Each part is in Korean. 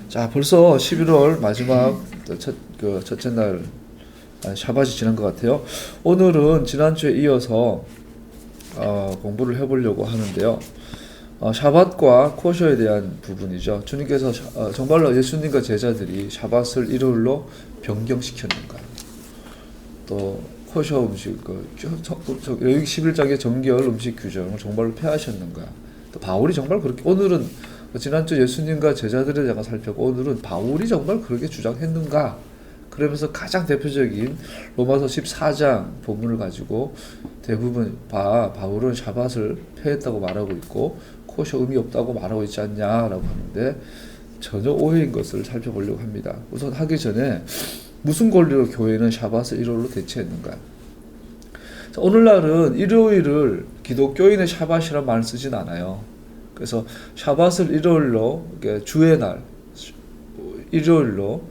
자, 벌써 11월 마지막 첫째 날 샤밧이 지난 것 같아요. 오늘은 지난주에 이어서 공부를 해보려고 하는데요. 샤밧과 코셔에 대한 부분이죠. 주님께서 정말로 예수님과 제자들이 샤밧을 일요일로 변경시켰는가? 또 코셔 음식, 여기 11장의 정결 음식 규정을 정말로 폐하셨는가? 또 바울이 정말 그렇게, 오늘은 지난주 예수님과 제자들에 대한 살펴보고 오늘은 바울이 정말 그렇게 주장했는가? 그러면서 가장 대표적인 로마서 14장 본문을 가지고 대부분 바울은 샤밧을 폐했다고 말하고 있고 코셔 의미 없다고 말하고 있지 않냐라고 하는데 전혀 오해인 것을 살펴보려고 합니다. 우선 하기 전에 무슨 권리로 교회는 샤밧을 일요일로 대체했는가? 자, 오늘날은 일요일을 기독교인의 샤밧이라는 말을 쓰진 않아요. 그래서 샤밧을 일요일로, 주의 날, 일요일로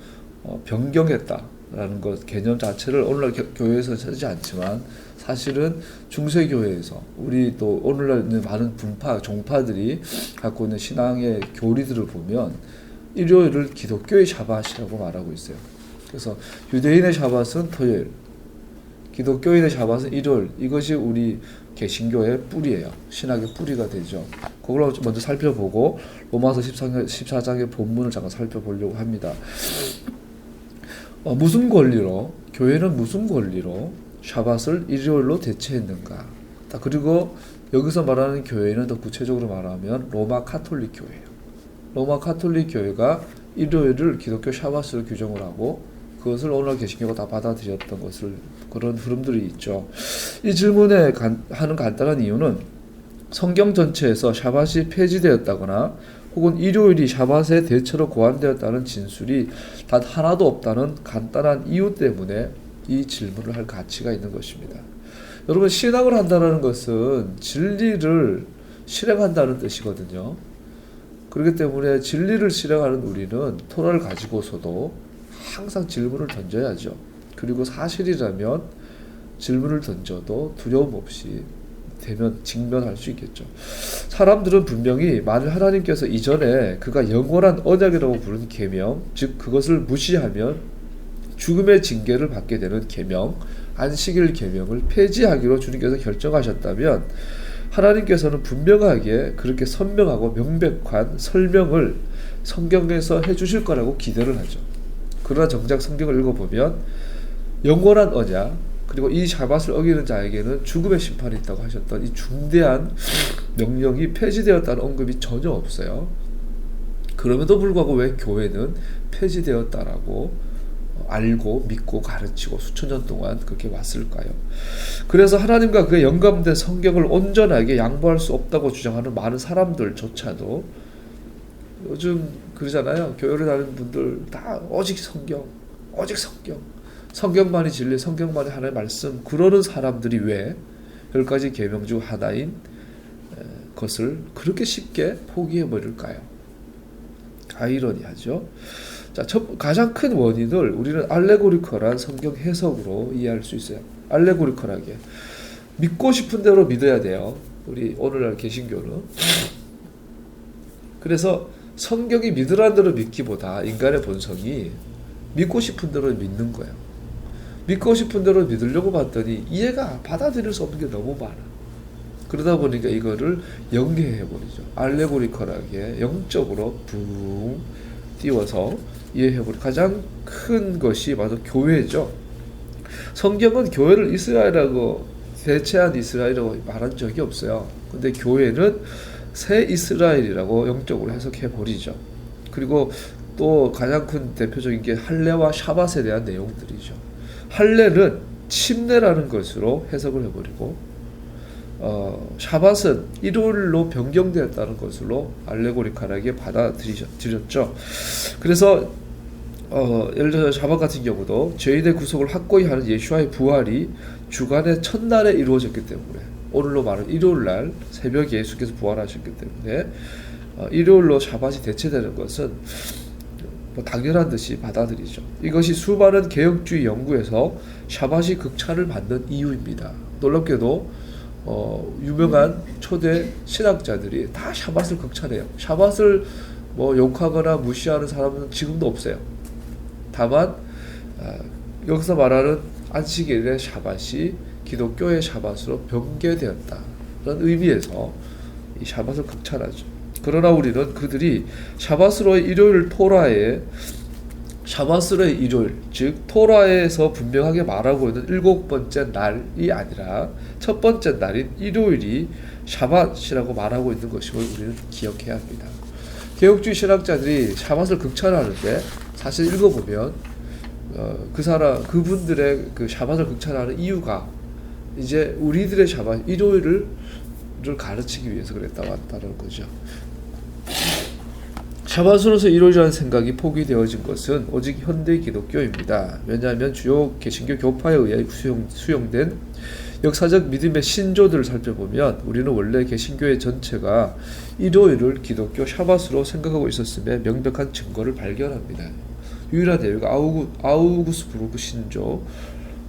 변경했다라는 것 개념 자체를 오늘날 교회에서 쓰지 않지만 사실은 중세교회에서 우리 또 오늘날 있는 많은 분파, 종파들이 갖고 있는 신앙의 교리들을 보면 일요일을 기독교의 샤밧이라고 말하고 있어요. 그래서 유대인의 샤밧은 토요일, 기독교인의 샤밧은 일요일. 이것이 우리 개신교의 뿌리예요. 신학의 뿌리가 되죠. 그걸 먼저 살펴보고 로마서 14장의 본문을 잠깐 살펴보려고 합니다. 무슨 권리로, 교회는 무슨 권리로 샤밧을 일요일로 대체했는가? 그리고 여기서 말하는 교회는 더 구체적으로 말하면 로마 카톨릭 교회예요. 로마 카톨릭 교회가 일요일을 기독교 샤밧으로 규정을 하고 그것을 오늘날 개신교가 다 받아들였던 것을, 그런 흐름들이 있죠. 이 질문에 하는 간단한 이유는 성경 전체에서 샤밧이 폐지되었다거나 혹은 일요일이 샤밧의 대체로 고안되었다는 진술이 단 하나도 없다는 간단한 이유 때문에 이 질문을 할 가치가 있는 것입니다. 여러분, 신앙을 한다는 것은 진리를 실행한다는 뜻이거든요. 그렇기 때문에 진리를 실행하는 우리는 토라를 가지고서도 항상 질문을 던져야죠. 그리고 사실이라면 질문을 던져도 두려움 없이 직면할 수 있겠죠. 사람들은 분명히 만일 하나님께서 이전에 그가 영원한 언약이라고 부른 계명, 즉 그것을 무시하면 죽음의 징계를 받게 되는 계명, 안식일 계명을 폐지하기로 주님께서 결정하셨다면 하나님께서는 분명하게 그렇게 선명하고 명백한 설명을 성경에서 해주실 거라고 기대를 하죠. 그러나 정작 성경을 읽어보면 영원한 언약, 그리고 이 샤밧을 어기는 자에게는 죽음의 심판이 있다고 하셨던 이 중대한 명령이 폐지되었다는 언급이 전혀 없어요. 그럼에도 불구하고 왜 교회는 폐지되었다라고 알고 믿고 가르치고 수천 년 동안 그렇게 왔을까요? 그래서 하나님과 그의 영감된 성경을 온전하게 양보할 수 없다고 주장하는 많은 사람들조차도 요즘 그러잖아요. 교회를 다니는 분들 다 오직 성경, 성경만이 진리, 성경만이 하나님의 말씀, 그러는 사람들이 왜 10가지 계명 중 하나인 것을 그렇게 쉽게 포기해버릴까요? 아이러니하죠. 자, 가장 큰 원인을 우리는 알레고리컬한 성경 해석으로 이해할 수 있어요. 알레고리컬하게 믿고 싶은 대로 믿어야 돼요. 우리 오늘날 개신교는. 그래서 성경이 믿으라는 대로 믿기보다 인간의 본성이 믿고 싶은 대로 믿는 거예요. 믿고 싶은 대로 믿으려고 봤더니 이해가 받아들일 수 없는 게 너무 많아. 그러다 보니까 이거를 연계해버리죠. 알레고리컬하게 영적으로 붕 띄워서 이해해버리죠. 가장 큰 것이 바로 교회죠. 성경은 교회를 이스라엘하고 대체한 이스라엘이라고 말한 적이 없어요. 근데 교회는 새 이스라엘이라고 영적으로 해석해버리죠. 그리고 또 가장 큰 대표적인 게 할례와 샤밧에 대한 내용들이죠. 할례는 침례라는 것으로 해석을 해버리고 샤밧은 일요일로 변경되었다는 것으로 알레고리컬하게 받아들였죠. 그래서 예를 들어 샤밧 같은 경우도 죄인의 구속을 확고히 하는 예수와의 부활이 주간의 첫날에 이루어졌기 때문에, 오늘로 말하는 일요일날 새벽에 예수께서 부활하셨기 때문에 일요일로 샤밧이 대체되는 것은 당연한 듯이 받아들이죠. 이것이 수많은 개혁주의 연구에서 샤밧이 극찬을 받는 이유입니다. 놀랍게도 유명한 초대 신학자들이 다 샤밧을 극찬해요. 샤밧을 뭐 욕하거나 무시하는 사람은 지금도 없어요. 다만 여기서 말하는 안식일의 샤밧이 기독교의 샤밧으로 변개되었다는 의미에서 이 샤밧을 극찬하죠. 그러나 우리는 그들이 샤밧으로의 일요일 토라에 샤밧으로의 일요일, 즉 토라에서 분명하게 말하고 있는 7번째 날이 아니라 첫 번째 날인 일요일이 샤밧이라고 말하고 있는 것임을 우리는 기억해야 합니다. 개혁주의 신학자들이 샤밧을 극찬하는데 사실 읽어보면 그분들의 그 샤밧을 극찬하는 이유가 이제 우리들의 샤밧 일요일을 가르치기 위해서 그랬다고 한다는 거죠. 샤밧으로서 일요일이라는 생각이 포기되어진 것은 오직 현대 기독교입니다. 왜냐하면 주요 개신교 교파에 의해 수용된 역사적 믿음의 신조들을 살펴보면 우리는 원래 개신교의 전체가 일요일을 기독교 샤밧으로 생각하고 있었음에 명백한 증거를 발견합니다. 유일한 예가 아우구스부르크 신조,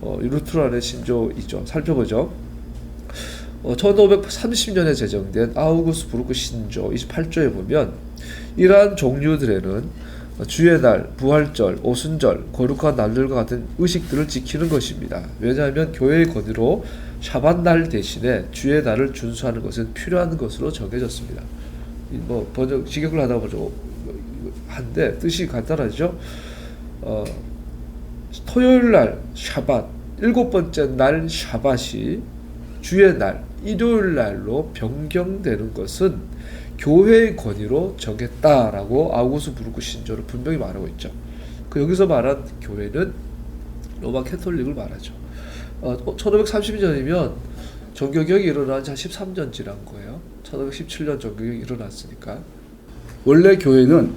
루트란의 신조이죠. 살펴보죠. 1530년에 제정된 아우구스부르크 신조 28조에 보면 이러한 종류들에는 주의 날, 부활절, 오순절, 거룩한 날들과 같은 의식들을 지키는 것입니다. 왜냐하면 교회의 권위로 샤밧 날 대신에 주의 날을 준수하는 것은 필요한 것으로 정해졌습니다. 뭐 번역 직역을 하다 보죠. 한데 뜻이 간단하죠. 토요일 날 샤밧, 7번째 날 샤밧이 주의 날, 일요일 날로 변경되는 것은 교회의 권위로 정했다라고 아우구스부르크 신조를 분명히 말하고 있죠. 여기서 말한 교회는 로마 캐톨릭을 말하죠. 1530년이면 종교개혁이 일어난 지 한 13년 지난 거예요. 1517년 종교개혁이 일어났으니까. 원래 교회는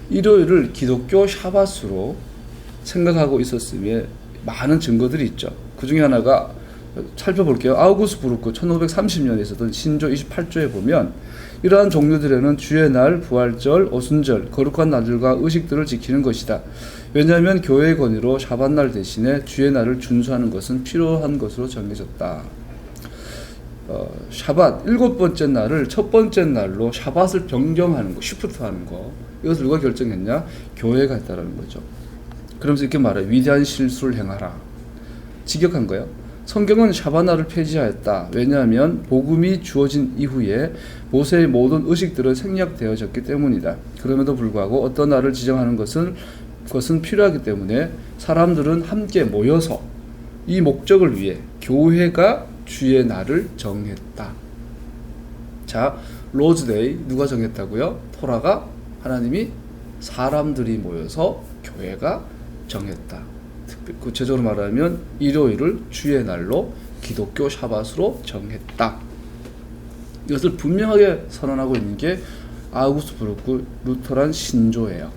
일요일을 기독교 샤밧으로 생각하고 있었음에 많은 증거들이 있죠. 그 중에 하나가 살펴볼게요. 아우구스부르크 1530년에 있었던 신조 28조에 보면 이러한 종류들에는 주의 날, 부활절, 오순절, 거룩한 날들과 의식들을 지키는 것이다. 왜냐하면 교회의 권위로 샤밧 날 대신에 주의 날을 준수하는 것은 필요한 것으로 정해졌다. 샤밧 7번째 날을 첫 번째 날로 샤밧을 변경하는 거, 쉬프트하는 거. 이것을 누가 결정했냐? 교회가 했다라는 거죠. 그러면서 이렇게 말해요. 위대한 실수를 행하라. 직역한 거예요. 성경은 샤바나를 폐지하였다. 왜냐하면 복음이 주어진 이후에 모세의 모든 의식들은 생략되어졌기 때문이다. 그럼에도 불구하고 어떤 날을 지정하는 것은 필요하기 때문에 사람들은 함께 모여서 이 목적을 위해 교회가 주의 날을 정했다. 자, 로즈데이 누가 정했다고요? 토라가 하나님이 사람들이 모여서 교회가 정했다. 구체적으로 말하면 일요일을 주의 날로 기독교 샤밧으로 정했다. 이것을 분명하게 선언하고 있는 게 아우구스부르크 루터란 신조예요.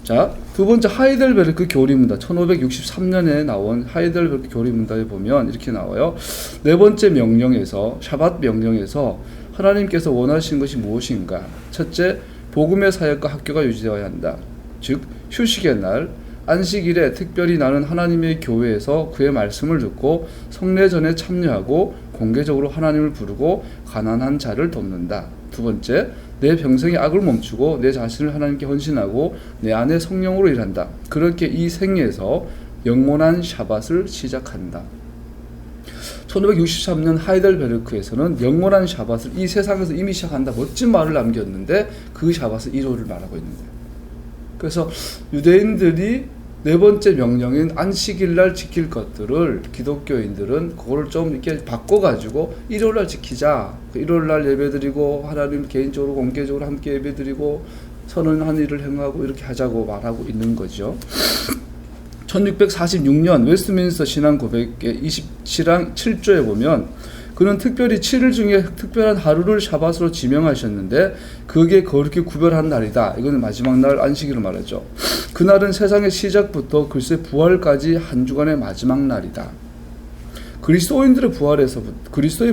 자, 두 번째 하이델베르크 교리문답 1563년에 나온 하이델베르크 교리문답에 보면 이렇게 나와요. 네 번째 명령에서 샤밧 명령에서 하나님께서 원하시는 것이 무엇인가? 첫째, 복음의 사역과 학교가 유지되어야 한다. 즉 휴식의 날, 안식일에 특별히 나는 하나님의 교회에서 그의 말씀을 듣고 성례전에 참여하고 공개적으로 하나님을 부르고 가난한 자를 돕는다. 두 번째, 내 평생의 악을 멈추고 내 자신을 하나님께 헌신하고 내 안에 성령으로 일한다. 그렇게 이 생에서 영원한 샤밧을 시작한다. 1563년 하이델베르크에서는 영원한 샤밧을 이 세상에서 이미 시작한다. 멋진 말을 남겼는데 그 샤밧은 일요일을 말하고 있는 거예요. 그래서 유대인들이 네 번째 명령인 안식일날 지킬 것들을 기독교인들은 그거를 좀 이렇게 바꿔가지고 일요일날 지키자. 일요일날 예배드리고 하나님 개인적으로 공개적으로 함께 예배드리고 선언한 일을 행하고 이렇게 하자고 말하고 있는 거죠. 1646년 웨스트민스터 신앙 고백의 27조에 보면 그는 특별히 7일 중에 특별한 하루를 샤밧으로 지명하셨는데 그게 거룩히 구별한 날이다. 이건 마지막 날 안식일을 말하죠. 그날은 세상의 시작부터 글쎄 부활까지 한 주간의 마지막 날이다. 그리스도의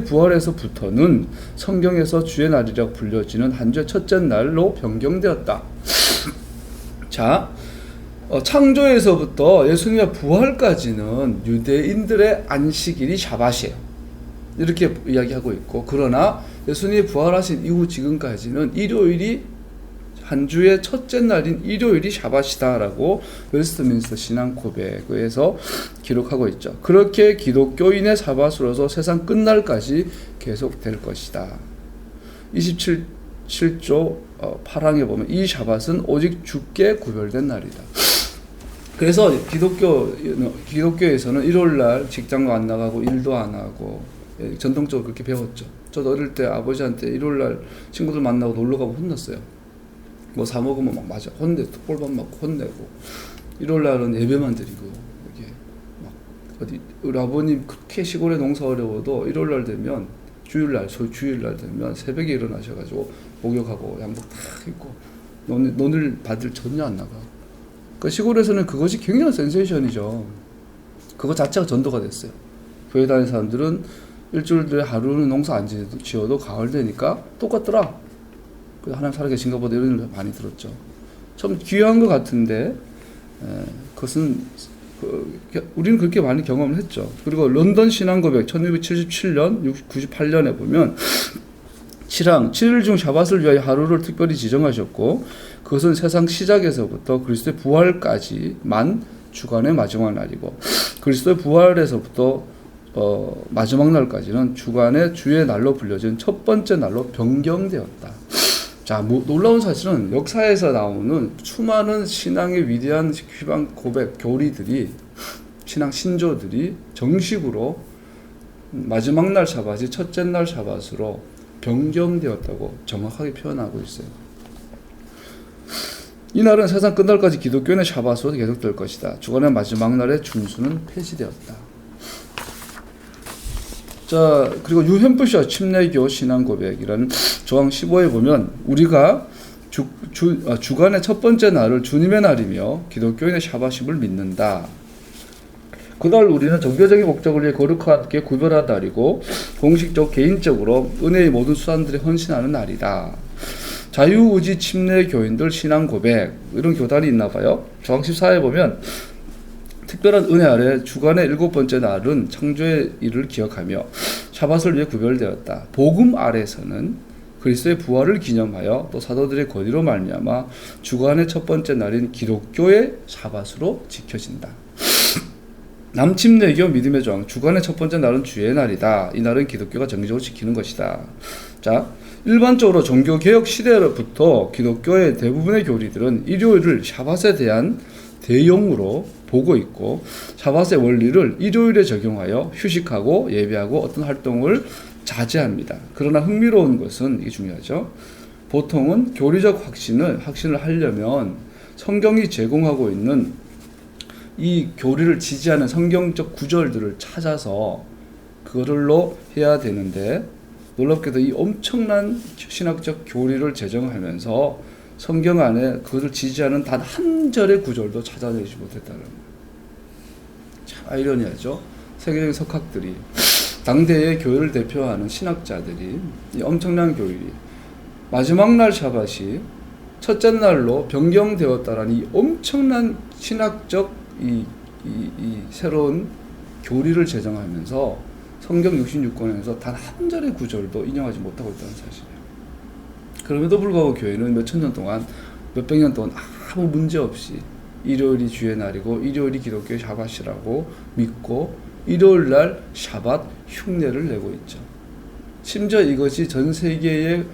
부활에서부터는 성경에서 주의 날이라고 불려지는 한 주의 첫째 날로 변경되었다. 자, 창조에서부터 예수님의 부활까지는 유대인들의 안식일이 샤밧이에요. 이렇게 이야기하고 있고, 그러나 예수님이 부활하신 이후 지금까지는 일요일이 한 주의 첫째 날인 일요일이 샤밧이다라고 웨스트민스터 신앙 고백에서 기록하고 있죠. 그렇게 기독교인의 샤밧으로서 세상 끝날까지 계속될 것이다. 27조 8항에 보면 이 샤밧은 오직 주께 구별된 날이다. 그래서 기독교에서는 일요일날 직장도 안 나가고 일도 안 하고 전통적으로 그렇게 배웠죠. 저도 어릴 때 아버지한테 일요일날 친구들 만나고 놀러 가면 혼났어요. 뭐 사 먹으면 막 맞아 혼내, 꼴밥 맞고 혼내고. 일요일날은 예배만 드리고 이게 막 어디 우리 아버님 그렇게 시골에 농사 어려워도 일요일날 되면 주일날 되면 새벽에 일어나셔가지고 목욕하고 양복 다 입고 논을 밭을 전혀 안 나가. 그 시골에서는 그것이 굉장한 센세이션이죠. 그거 자체가 전도가 됐어요. 교회 다니는 사람들은 일주일에 하루는 농사 안 지어도 가을 되니까 똑같더라. 그래서 하나님 살아계신가 보다 이런 일 많이 들었죠. 참 귀한 것 같은데 그것은 우리는 그렇게 많이 경험을 했죠. 그리고 런던 신앙고백 1677년, 98년에 보면 7일 중 샤밧을 위하여 하루를 특별히 지정하셨고 그것은 세상 시작에서부터 그리스도의 부활까지만 주간의 마지막 날이고 그리스도의 부활에서부터 마지막 날까지는 주간의 주의 날로 불려진 첫 번째 날로 변경되었다. 자, 놀라운 사실은 역사에서 나오는 수많은 신앙의 위대한 희망 고백 교리들이 신앙 신조들이 정식으로 마지막 날 샤밧이 첫째 날 샤밧으로 변경되었다고 정확하게 표현하고 있어요. 이 날은 세상 끝날까지 기독교인의 샤밧으로 계속될 것이다. 주간의 마지막 날의 준수는 폐지되었다. 자, 그리고 유현부셔 침례교 신앙고백이라는 조항 15에 보면 우리가 주간의 첫 번째 날을 주님의 날이며 기독교인의 샤밧임을 믿는다. 그날 우리는 종교적인 목적을 위해 거룩하게 구별한 날이고 공식적 개인적으로 은혜의 모든 수단들에 헌신하는 날이다. 자유의지 침례 교인들 신앙 고백 이런 교단이 있나 봐요. 조항 14에 보면 특별한 은혜 아래 주간의 7번째 날은 창조의 일을 기억하며 샤밧을 위해 구별되었다. 복음 아래서는 그리스도의 부활을 기념하여 또 사도들의 권위로 말미암아 주간의 첫 번째 날인 기독교의 샤밧으로 지켜진다. 남침례교 믿음의 조항 주간의 첫 번째 날은 주의 날이다. 이 날은 기독교가 정기적으로 지키는 것이다. 자, 일반적으로 종교개혁 시대로부터 기독교의 대부분의 교리들은 일요일을 샤밧에 대한 대용으로 보고 있고 샤밧의 원리를 일요일에 적용하여 휴식하고 예배하고 어떤 활동을 자제합니다. 그러나 흥미로운 것은 이게 중요하죠. 보통은 교리적 확신을 하려면 성경이 제공하고 있는 이 교리를 지지하는 성경적 구절들을 찾아서 그걸로 해야 되는데 놀랍게도 이 엄청난 신학적 교리를 제정하면서 성경 안에 그것을 지지하는 단 한 절의 구절도 찾아내지 못했다는 거예요. 참 아이러니하죠. 세계적인 석학들이 당대의 교회를 대표하는 신학자들이 이 엄청난 교리 마지막 날 샤밧이 첫째 날로 변경되었다라는 이 엄청난 신학적 이 새로운 교리를 제정하면서 성경 66권에서 단 한 절의 구절도 인용하지 못하고 있다는 사실이에요. 그럼에도 불구하고 교회는 몇천 년 동안 몇백 년 동안 아무 문제 없이 일요일이 주의 날이고 일요일이 기독교의 샤밧이라고 믿고 일요일날 샤밧 흉내를 내고 있죠. 심지어 이것이 전 세계의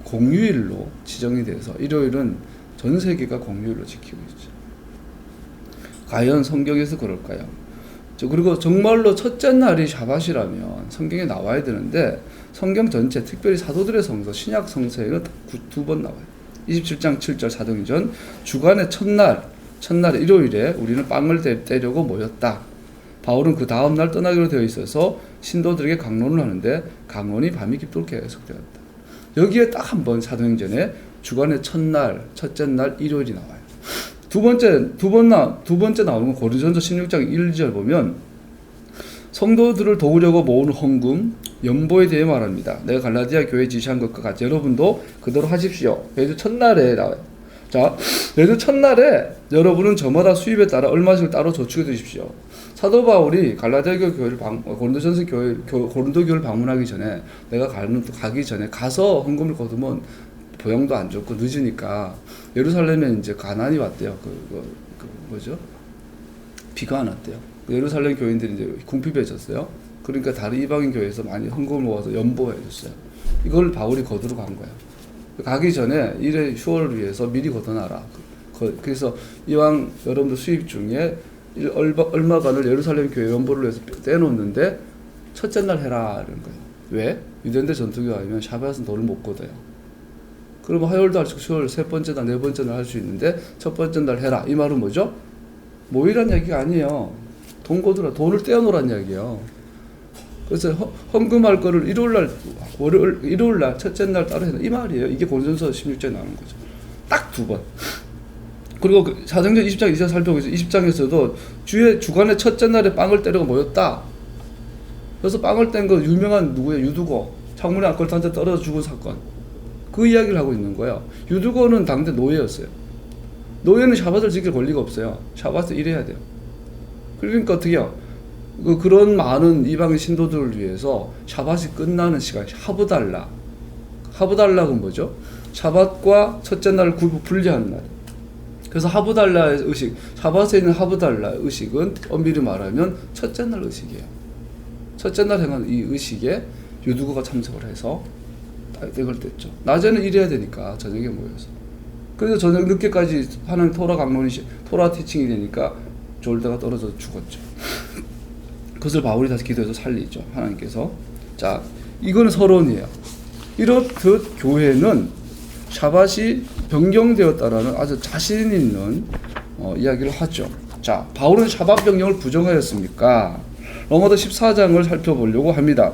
공휴일로 지정이 돼서 일요일은 전 세계가 공휴일로 지키고 있죠. 과연 성경에서 그럴까요? 그리고 정말로 첫째 날이 샤밧이라면 성경에 나와야 되는데 성경 전체 특별히 사도들의 성서 신약 성서에는 두 번 나와요. 27장 7절 사도행전 주간의 첫날 일요일에 우리는 빵을 떼려고 모였다. 바울은 그 다음 날 떠나기로 되어 있어서 신도들에게 강론을 하는데 강론이 밤이 깊도록 계속되었다. 여기에 딱 한 번 사도행전에 주간의 첫째 날 일요일이 나와요. 두 번째 나오는 건 고린도전서 16장 1절 보면 성도들을 도우려고 모으는 헌금, 연보에 대해 말합니다. 내가 갈라디아 교회에 지시한 것과 같이 여러분도 그대로 하십시오. 매주 첫날에 나와요. 자, 매주 첫날에 여러분은 저마다 수입에 따라 얼마씩 따로 저축해 두십시오. 사도 바울이 갈라디아 교회를 고린도전서 고린도 교회를 방문하기 전에 내가 가기 전에 가서 헌금을 거두면 보양도 안 좋고 늦으니까 예루살렘에 이제 가난이 왔대요. 뭐죠? 비가 안 왔대요. 예루살렘 교인들이 이제 궁핍해졌어요. 그러니까 다른 이방인 교회에서 많이 헌금을 모아서 연보해 줬어요. 이걸 바울이 거두러 간 거예요. 가기 전에 일의 휴월을 위해서 미리 걷어놔라. 그래서 이왕 여러분들 수입 중에 얼마간을 예루살렘 교회 연보를 위해서 떼놓는데 첫째 날 해라 이런 거예요. 왜? 유대인들 전통에 하면 샤밧은 돈을 못 걷어요. 그러면 화요일도 할 수 있고 수요일 세 번째 날, 네 번째 날 할 수 있는데 첫 번째 날 해라. 이 말은 뭐죠? 모이란 얘기가 아니에요. 돈 거두라. 돈을 떼어놓으란 얘기예요. 그래서 헌금할 거를 일요일 날 첫째 날 따로 해라. 이 말이에요. 이게 고린도전서 16장에 나오는 거죠. 딱 2번. 그리고 사도행전 20장 이제 살펴보겠죠. 20장에서도 주간의 첫째 날에 빵을 떼려고 모였다. 그래서 빵을 뗀 거 유명한 누구예요? 유두고. 창문에 안걸한테 떨어져 죽은 사건. 그 이야기를 하고 있는 거예요. 유두고는 당대 노예였어요. 노예는 샤밧을 지킬 권리가 없어요. 샤밧을 일해야 돼요. 그러니까 어떻게 해요? 그런 많은 이방인 신도들을 위해서 샤밧이 끝나는 시간, 하브달라. 하브달라가 뭐죠? 샤밧과 첫째 날을 분리하는 날. 그래서 하브달라의 의식, 샤밧에 있는 하브달라 의식은 엄밀히 말하면 첫째 날 의식이에요. 첫째 날 행한 이 의식에 유두고가 참석을 해서 이걸 뗐죠. 낮에는 일해야 되니까 저녁에 모여서. 그래서 저녁 늦게까지 하는 토라 강론이 토라 티칭이 되니까 졸다가 떨어져 죽었죠. 그것을 바울이 다시 기도해서 살리죠. 하나님께서. 자, 이거는 서론이에요. 이렇듯 교회는 샤밧이 변경되었다라는 아주 자신 있는 이야기를 하죠. 자, 바울은 샤밧 변경을 부정하였습니까? 로마서 14장을 살펴보려고 합니다.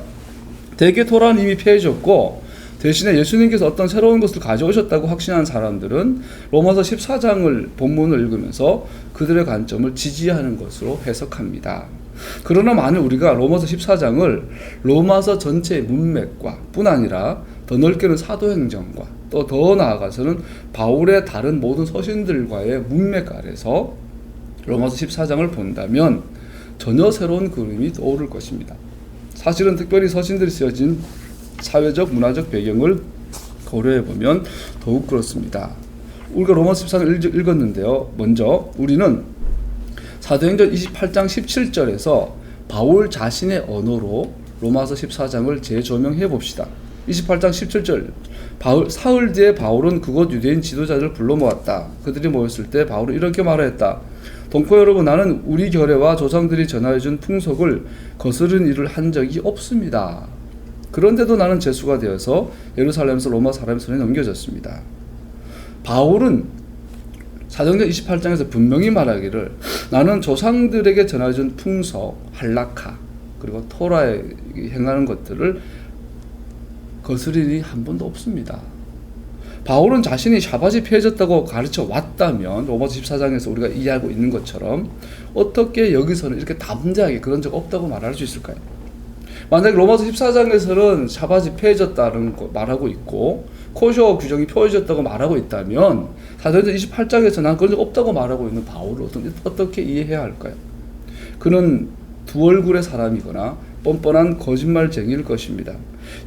대개 토라는 이미 폐해졌고 대신에 예수님께서 어떤 새로운 것을 가져오셨다고 확신한 사람들은 로마서 14장을 본문을 읽으면서 그들의 관점을 지지하는 것으로 해석합니다. 그러나 만일 우리가 로마서 14장을 로마서 전체의 문맥과 뿐 아니라 더 넓게는 사도행전과 또 더 나아가서는 바울의 다른 모든 서신들과의 문맥 아래서 로마서 14장을 본다면 전혀 새로운 그림이 떠오를 것입니다. 사실은 특별히 서신들이 쓰여진 사회적 문화적 배경을 고려해보면 더욱 그렇습니다. 우리가 로마서 14장을 읽었는데요. 먼저 우리는 사도행전 28장 17절에서 바울 자신의 언어로 로마서 14장을 재조명해 봅시다. 28장 17절 사흘 뒤에 바울은 그곳 유대인 지도자들을 불러 모았다. 그들이 모였을 때 바울은 이렇게 말하였다. 동포 여러분, 나는 우리 결례와 조상들이 전하여준 풍속을 거스른 일을 한 적이 없습니다. 그런데도 나는 죄수가 되어서 예루살렘에서 로마 사람의 손에 넘겨졌습니다. 바울은 사도행전 28장에서 분명히 말하기를 나는 조상들에게 전해준 풍속, 할라카 그리고 토라에 행하는 것들을 거스린 일이 한 번도 없습니다. 바울은 자신이 샤밧이 폐해졌다고 가르쳐 왔다면 로마서 14장에서 우리가 이해하고 있는 것처럼 어떻게 여기서는 이렇게 담대하게 그런 적 없다고 말할 수 있을까요? 만약에 로마서 14장에서는 샤밧이 폐해졌다는 거 말하고 있고 코셔 규정이 폐해졌다고 말하고 있다면 사도행전 28장에서 난 그런 적 없다고 말하고 있는 바울을 어떻게 이해해야 할까요? 그는 두 얼굴의 사람이거나 뻔뻔한 거짓말쟁이일 것입니다.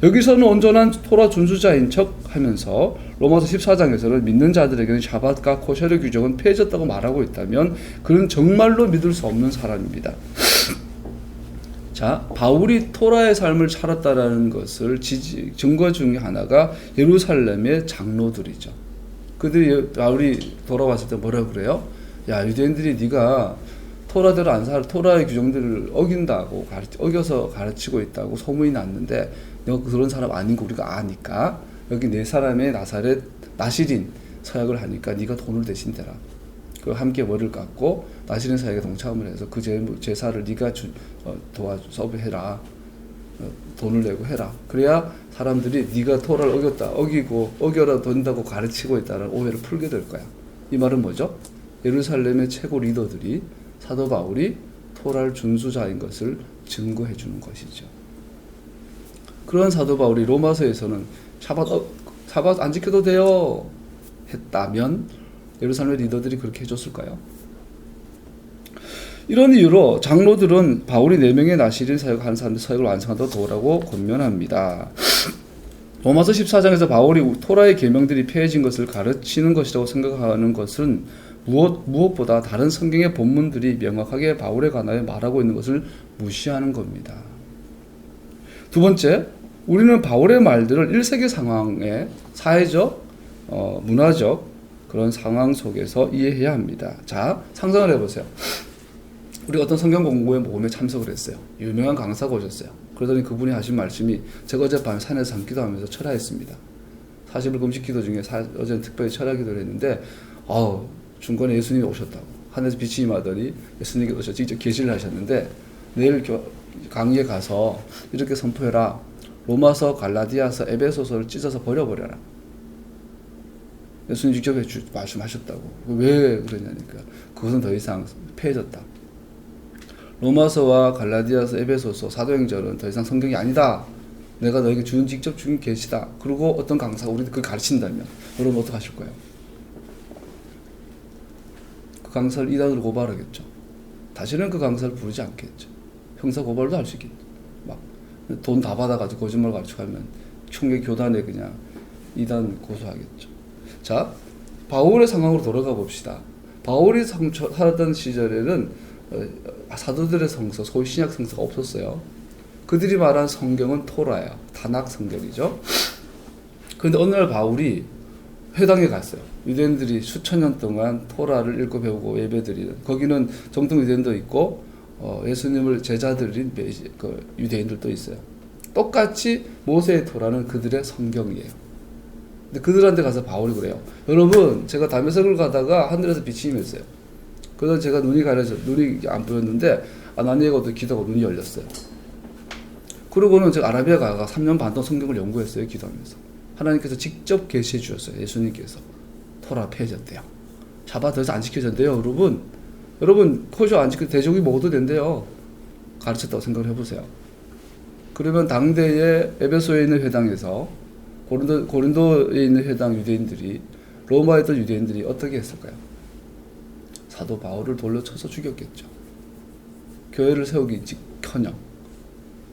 여기서는 온전한 토라 준수자인 척 하면서 로마서 14장에서는 믿는 자들에게는 샤밧과 코셔의 규정은 폐해졌다고 말하고 있다면 그는 정말로 믿을 수 없는 사람입니다. 자, 바울이 토라의 삶을 살았다라는 것을 증거 중에 하나가 예루살렘의 장로들이죠. 그들이 바울이 돌아왔을 때 뭐라 그래요? 야, 유대인들이 네가 토라대로 안 살, 토라의 규정들을 어긴다고 어겨서 가르치고 있다고 소문이 났는데 너 그런 사람 아닌 거 우리가 아니까 여기 네 사람의 나사렛 나시린 서약을 하니까 네가 돈을 대신 대라. 그 함께 머리를 깎고 나시린 사역에 동참을 해서 그 제사를 네가 서브해라. 돈을 내고 해라. 그래야 사람들이 네가 토라를 어겨라 된다고 가르치고 있다는 오해를 풀게 될 거야. 이 말은 뭐죠? 예루살렘의 최고 리더들이 사도 바울이 토라를 준수자인 것을 증거해 주는 것이죠. 그런 사도 바울이 로마서에서는 샤밧 안 지켜도 돼요 했다면 예루살렘 리더들이 그렇게 해줬을까요? 이런 이유로 장로들은 바울이 4명의 나시린 사역을 하는 사람들 사역을 완성하도록 도우라고 권면합니다. 로마서 14장에서 바울이 토라의 계명들이 폐해진 것을 가르치는 것이라고 생각하는 것은 무엇보다 다른 성경의 본문들이 명확하게 바울에 관하여 말하고 있는 것을 무시하는 겁니다. 두 번째, 우리는 바울의 말들을 1세기 상황의 사회적, 문화적 그런 상황 속에서 이해해야 합니다. 자, 상상을 해보세요. 우리 어떤 성경 공부회 모임에 참석을 했어요. 유명한 강사가 오셨어요. 그러더니 그분이 하신 말씀이 제가 어젯밤 산에서 잠기도하면서 철야했습니다. 40일 금식 기도 중에 어제는 특별히 철야 기도를 했는데 중간에 예수님이 오셨다고 하늘에서 빛이 임하더니 예수님께서 오셔서 직접 계시를 하셨는데 내일 강의에 가서 이렇게 선포해라. 로마서, 갈라디아서, 에베소서를 찢어서 버려버려라. 예수님 직접 말씀하셨다고. 왜 그러냐니까 그것은 더 이상 폐해졌다. 로마서와 갈라디아서, 에베소서, 사도행전은 더 이상 성경이 아니다. 내가 너에게 직접 준 계시다. 그리고 어떤 강사가 우리한테 그걸 가르친다면 여러분 어떻게 하실 거예요? 그 강사를 이단으로 고발하겠죠. 다시는 그 강사를 부르지 않겠죠. 형사 고발도 할 수 있겠죠. 막 돈 다 받아가지고 거짓말 가르치고 하면 총회 교단에 그냥 이단 고소하겠죠. 자, 바울의 상황으로 돌아가 봅시다. 바울이 살았던 시절에는 사도들의 성서, 소위 신약 성서가 없었어요. 그들이 말한 성경은 토라예요. 다낙 성경이죠. 그런데 어느 날 바울이 회당에 갔어요. 유대인들이 수천 년 동안 토라를 읽고 배우고 예배드리는, 거기는 정통 유대인도 있고 예수님을 제자들인 유대인들도 있어요. 똑같이 모세의 토라는 그들의 성경이에요. 근데 그들한테 가서 바울이 그래요. 여러분, 제가 다메섹을 가다가 하늘에서 빛이 임했어요. 그래서 제가 눈이 가려서 눈이 안 보였는데 아나니아가 기도하고 눈이 열렸어요. 그러고는 제가 아라비아 가가 3년 반 동안 성경을 연구했어요. 기도하면서. 하나님께서 직접 계시해 주셨어요. 예수님께서. 토라 폐해졌대요. 샤바 더 이상 안 지켜졌대요. 여러분 코쇼 안 지켜 대족이 먹어도 된대요. 가르쳤다고 생각을 해보세요. 그러면 당대의 에베소에 있는 회당에서 고린도에 있는 회당 유대인들이, 로마에 있던 유대인들이 어떻게 했을까요? 사도 바울을 돌려 쳐서 죽였겠죠. 교회를 세우기커녕.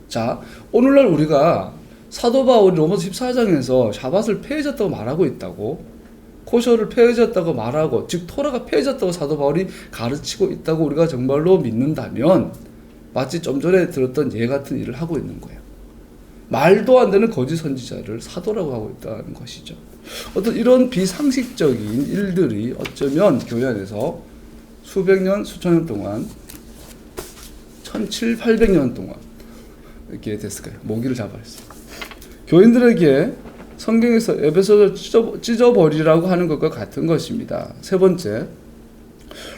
자, 오늘날 우리가 사도 바울이 로마서 14장에서 샤밧을 폐해졌다고 말하고 있다고, 코셔를 폐해졌다고 말하고, 즉 토라가 폐해졌다고 사도 바울이 가르치고 있다고 우리가 정말로 믿는다면 마치 좀 전에 들었던 예 같은 일을 하고 있는 거예요. 말도 안 되는 거짓 선지자를 사도라고 하고 있다는 것이죠. 어떤 이런 비상식적인 일들이 어쩌면 교회 안에서 수백 년, 수천 년 동안 1700년 동안 이렇게 됐을까요? 모기를 잡아했어요. 교인들에게 성경에서 에베소를 찢어버리라고 하는 것과 같은 것입니다. 세 번째,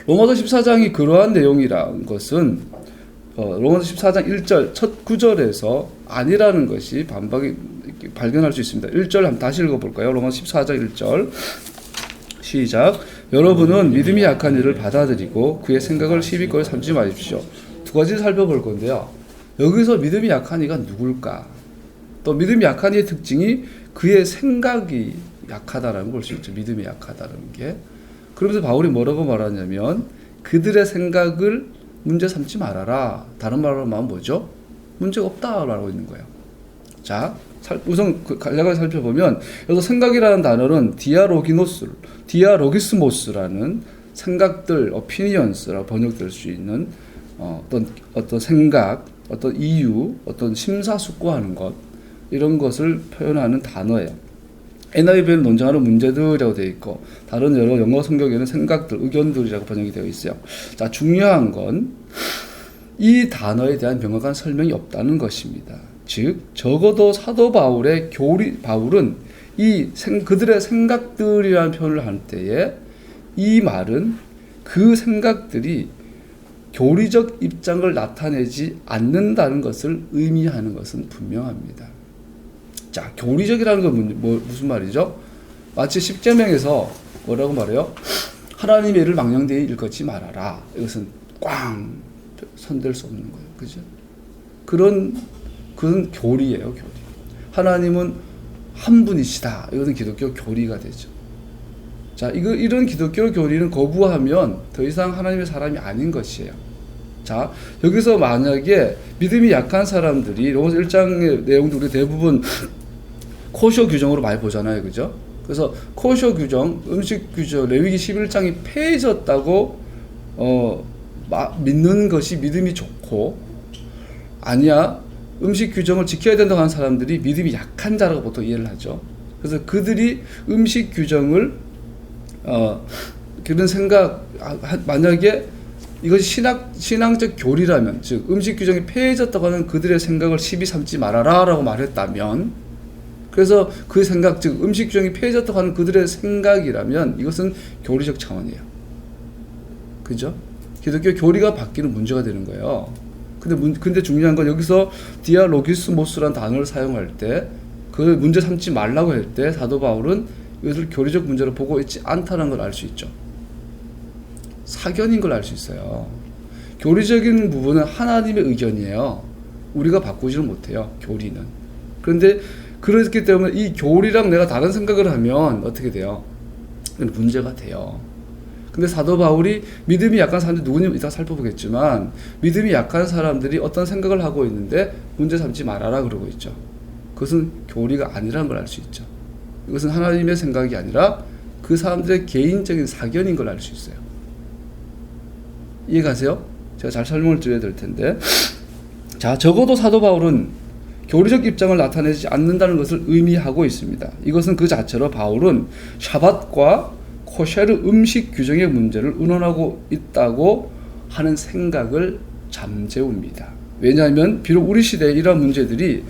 로마서 14장이 그러한 내용이라는 것은 로마서 14장 1절 첫 구절에서 아니라는 것이 발견할 수 있습니다. 1절 한번 다시 읽어볼까요? 로마서 14장 1절 시작. 여러분은 믿음이 약한 이를 받아들이고 그의 생각을 시비거리 삼지 마십시오. 두 가지를 살펴볼 건데요. 여기서 믿음이 약한 이가 누굴까? 또 믿음이 약한 이의 특징이 그의 생각이 약하다라는 걸 볼 수 있죠. 믿음이 약하다는 게. 그러면서 바울이 뭐라고 말하냐면 그들의 생각을 문제 삼지 말아라. 다른 말로 하면 뭐죠? 문제가 없다라고 있는 거예요. 자, 우선 간략하게 살펴보면 여기서 생각이라는 단어는 디아로기스모스라는 생각들, opinions라고 번역될 수 있는 어떤 생각, 어떤 이유, 어떤 심사숙고하는 것, 이런 것을 표현하는 단어예요. NIV에는 논쟁하는 문제들이라고 되어 있고 다른 여러 영어 성경에는 생각들, 의견들이라고 번역이 되어 있어요. 자, 중요한 건 이 단어에 대한 명확한 설명이 없다는 것입니다. 즉 적어도 사도 바울은 그들의 생각들이라는 표현을 할 때에 이 말은 그 생각들이 교리적 입장을 나타내지 않는다는 것을 의미하는 것은 분명합니다. 자, 교리적이라는 건 무슨 말이죠? 마치 십계명에서 뭐라고 말해요? 하나님의 일을 망령되이 일컫지 말아라. 이것은 꽝 손댈 수 없는 거예요. 그죠? 그건 교리예요, 교리. 하나님은 한 분이시다. 이것은 기독교 교리가 되죠. 자, 이런 기독교 교리는 거부하면 더 이상 하나님의 사람이 아닌 것이에요. 자, 여기서 만약에 믿음이 약한 사람들이 로마서 1장의 내용도 우리 대부분 코쇼 규정으로 많이 보잖아요. 그죠? 그래서 코쇼 규정, 음식 규정, 레위기 11장이 폐해졌다고 믿는 것이 믿음이 좋고, 아니야, 음식 규정을 지켜야 된다고 하는 사람들이 믿음이 약한 자라고 보통 이해를 하죠. 그래서 그들이 음식 규정을 그런 생각, 만약에 이것이 신앙적 교리라면, 즉 음식 규정이 폐해졌다고 하는 그들의 생각을 시비 삼지 말아라 라고 말했다면, 그래서 그 생각, 즉 음식 규정이 폐해졌다고 하는 그들의 생각이라면 이것은 교리적 차원이에요. 그죠? 기독교 교리가 바뀌는 문제가 되는 거예요. 근데 중요한 건 여기서 디아로기스모스라는 단어를 사용할 때, 그걸 문제 삼지 말라고 할 때 사도 바울은 이것을 교리적 문제로 보고 있지 않다는 걸 알 수 있죠. 사견인 걸 알 수 있어요. 교리적인 부분은 하나님의 의견이에요. 우리가 바꾸지는 못해요. 교리는. 그런데 그렇기 때문에 이 교리랑 내가 다른 생각을 하면 어떻게 돼요? 문제가 돼요. 근데 사도 바울이 믿음이 약한 사람들이 누구냐 이따 살펴보겠지만, 믿음이 약한 사람들이 어떤 생각을 하고 있는데 문제 삼지 말아라 그러고 있죠. 그것은 교리가 아니라는 걸 알 수 있죠. 이것은 하나님의 생각이 아니라 그 사람들의 개인적인 사견인 걸 알 수 있어요. 이해가세요? 제가 잘 설명을 드려야 될 텐데, 자, 적어도 사도 바울은 교리적 입장을 나타내지 않는다는 것을 의미하고 있습니다. 이것은 그 자체로 바울은 샤밧과 코셰르 음식 규정의 문제를 의논하고 있다고 하는 생각을 잠재웁니다. 왜냐하면 비록 우리 시대에 이러한 문제들이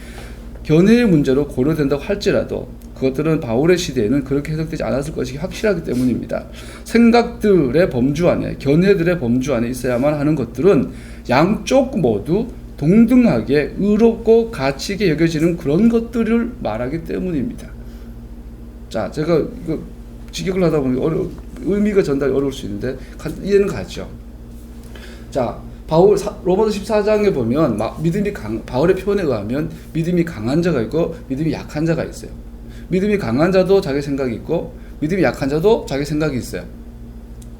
견해의 문제로 고려된다고 할지라도 그것들은 바울의 시대에는 그렇게 해석되지 않았을 것이 확실하기 때문입니다. 생각들의 범주 안에, 견해들의 범주 안에 있어야만 하는 것들은 양쪽 모두 동등하게 의롭고 가치 있게 여겨지는 그런 것들을 말하기 때문입니다. 자, 제가 이거 직역을 하다 보니 의미가 전달이 어려울 수 있는데 이해는 가죠. 자, 로마서 14장에 보면 바울의 표현에 의하면 믿음이 강한 자가 있고 믿음이 약한 자가 있어요. 믿음이 강한 자도 자기 생각이 있고 믿음이 약한 자도 자기 생각이 있어요.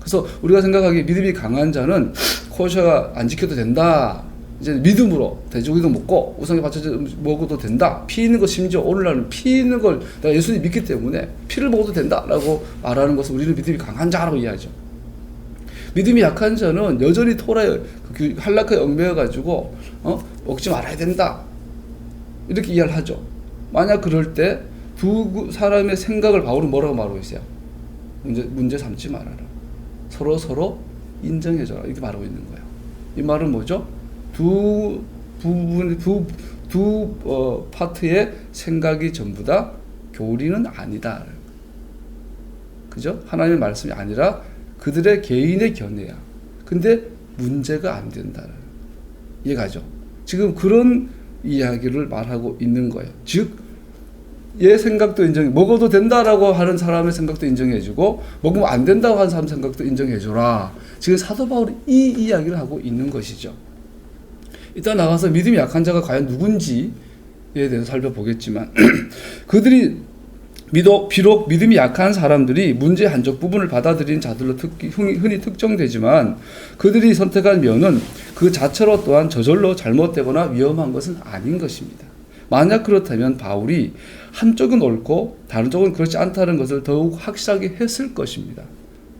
그래서 우리가 생각하기에 믿음이 강한 자는 코셔가 안 지켜도 된다. 이제 믿음으로 돼지고기도 먹고 우상에 바쳐져 먹어도 된다. 피 있는 거, 심지어 오늘날은 피 있는 걸 내가 예수님 믿기 때문에 피를 먹어도 된다라고 말하는 것은 우리는 믿음이 강한 자라고 이해하죠. 믿음이 약한 자는 여전히 토라에 할라크에 얽매여가지고 먹지 말아야 된다 이렇게 이해를 하죠. 만약 그럴 때 두 사람의 생각을 바울은 뭐라고 말하고 있어요? 문제 삼지 말아라. 서로 인정해줘라. 이렇게 말하고 있는 거예요. 이 말은 뭐죠? 두 파트의 생각이 전부 다 교리는 아니다. 그죠? 하나님의 말씀이 아니라 그들의 개인의 견해야. 근데 문제가 안 된다. 이해가죠? 지금 그런 이야기를 말하고 있는 거예요. 즉, 얘 생각도 먹어도 된다라고 하는 사람의 생각도 인정해주고, 먹으면 안 된다고 하는 사람 생각도 인정해줘라. 지금 사도 바울이 이 이야기를 하고 있는 것이죠. 이따 나가서 믿음이 약한 자가 과연 누군지에 대해서 살펴보겠지만, 그들이 비록 믿음이 약한 사람들이 문제의 한쪽 부분을 받아들이는 자들로 흔히 특정되지만, 그들이 선택한 면은 그 자체로 또한 저절로 잘못되거나 위험한 것은 아닌 것입니다. 만약 그렇다면 바울이 한쪽은 옳고 다른 쪽은 그렇지 않다는 것을 더욱 확실하게 했을 것입니다.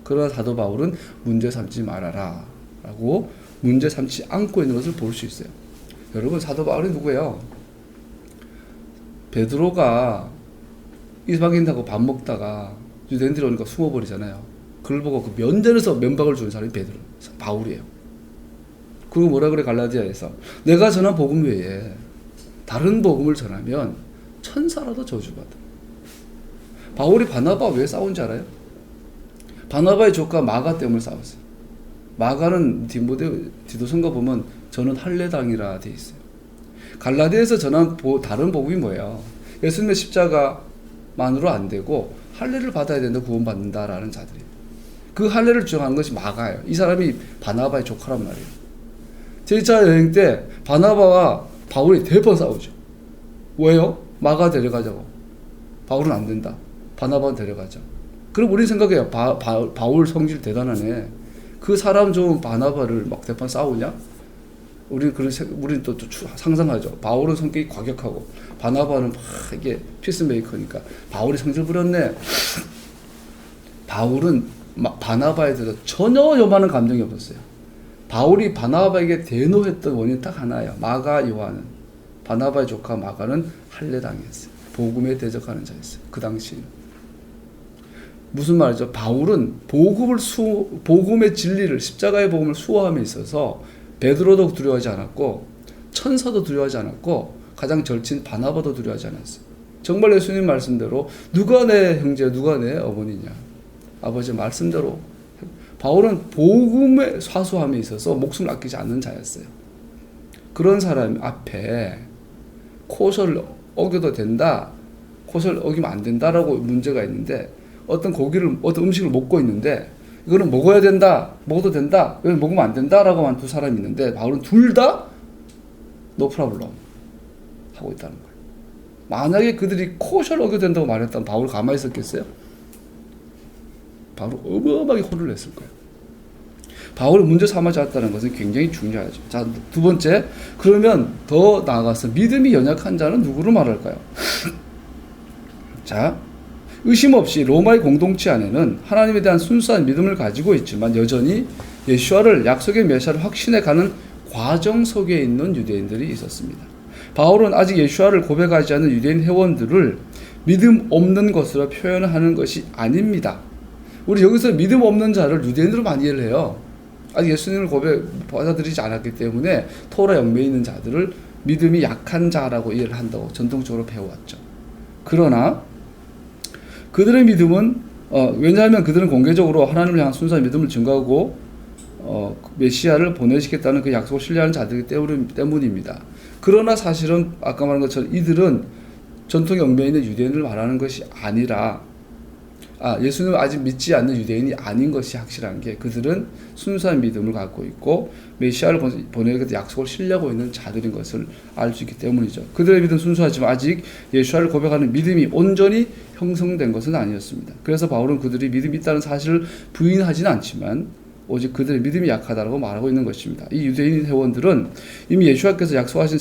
그러나 사도 바울은 문제 삼지 말아라 라고 문제 삼지 않고 있는 것을 볼 수 있어요. 여러분, 사도 바울이 누구예요? 베드로가 이방인하고 밥 먹다가 유대인들이 오니까 숨어버리잖아요. 그걸 보고 그 면전에서 면박을 주는 사람이 바울이에요. 그리고 뭐라 그래? 갈라디아에서 내가 전한 복음 외에 다른 복음을 전하면 천사라도 저주받아. 바울이 바나바와 왜 싸운 줄 알아요? 바나바의 조카 마가 때문에 싸웠어요. 마가는 디도서인가 보면 저는 할례당이라 돼 있어요. 갈라디아에서 전한 다른 복음이 뭐예요? 예수님의 십자가만으로 안 되고 할례를 받아야 된다, 구원받는다라는 자들이에요. 그 할례를 주장하는 것이 마가예요. 이 사람이 바나바의 조카란 말이에요. 제2차 여행 때 바나바와 바울이 대번 싸우죠. 왜요? 마가 데려가자고. 바울은 안 된다. 바나바는 데려가자. 그럼 우리 생각해요. 바울 성질 대단하네. 그 사람 좋은 바나바를 막 대판 싸우냐? 우리는 또 상상하죠. 바울은 성격이 과격하고 바나바는 막 이게 피스메이커니까 바울이 성질 부렸네. 바울은 바나바에 대해서 전혀 요만한 감정이 없었어요. 바울이 바나바에게 대노했던 원인 딱 하나예요. 마가 요한은, 바나바의 조카 마가는 할례당했어요. 복음에 대적하는 자였어요. 그 당시에는. 무슨 말이죠? 바울은 복음의 진리를, 십자가의 복음을 수호함에 있어서 베드로도 두려워하지 않았고 천사도 두려워하지 않았고 가장 절친 바나바도 두려워하지 않았어요. 정말 예수님 말씀대로 누가 내 형제, 누가 내 어머니냐. 아버지 말씀대로 바울은 복음의 사수함에 있어서 목숨을 아끼지 않는 자였어요. 그런 사람 앞에 코셔를 어겨도 된다, 코셔를 어기면 안 된다라고 문제가 있는데 어떤 음식을 먹고 있는데 이거는 먹어야 된다, 먹어도 된다, 왜 먹으면 안 된다라고만 두 사람이 있는데 바울은 둘 다 no problem 하고 있다는 거예요. 만약에 그들이 코셔를 어겨도 된다고 말했다면 바울 가만히 있었겠어요? 바울 어마어마하게 혼을 냈을 거예요. 바울을 문제 삼아지 않았다는 것은 굉장히 중요하죠. 자, 두 번째, 그러면 더 나아가서 믿음이 연약한 자는 누구로 말할까요? 자, 의심 없이 로마의 공동체 안에는 하나님에 대한 순수한 믿음을 가지고 있지만 여전히 예수와를 약속의 메시아를 확신해 가는 과정 속에 있는 유대인들이 있었습니다. 바울은 아직 예수와를 고백하지 않은 유대인 회원들을 믿음 없는 것으로 표현하는 것이 아닙니다. 우리 여기서 믿음 없는 자를 유대인으로 많이 이해를 해요. 아직 예수님을 받아들이지 않았기 때문에 토라 영매에 있는 자들을 믿음이 약한 자라고 이해를 한다고 전통적으로 배워왔죠. 그러나 그들의 믿음은 왜냐하면 그들은 공개적으로 하나님을 향한 순수한 믿음을 증거하고 메시아를 보내시겠다는 그 약속을 신뢰하는 자들이기 때문입니다. 그러나 사실은 아까 말한 것처럼 이들은 전통 영매에 있는 유대인을 말하는 것이 아니라 예수님을 아직 믿지 않는 유대인이 아닌 것이 확실한 게 그들은 순수한 믿음을 갖고 있고 메시아를 보내겠다 약속을 신뢰하고 있는 자들인 것을 알 수 있기 때문이죠. 그들의 믿음은 순수하지만 아직 예수를 고백하는 믿음이 온전히 형성된 것은 아니었습니다. 그래서 바울은 그들이 믿음이 있다는 사실을 부인하지는 않지만 오직 그들의 믿음이 약하다고 말하고 있는 것입니다. 이 유대인 회원들은 이미 예수께서 약속하신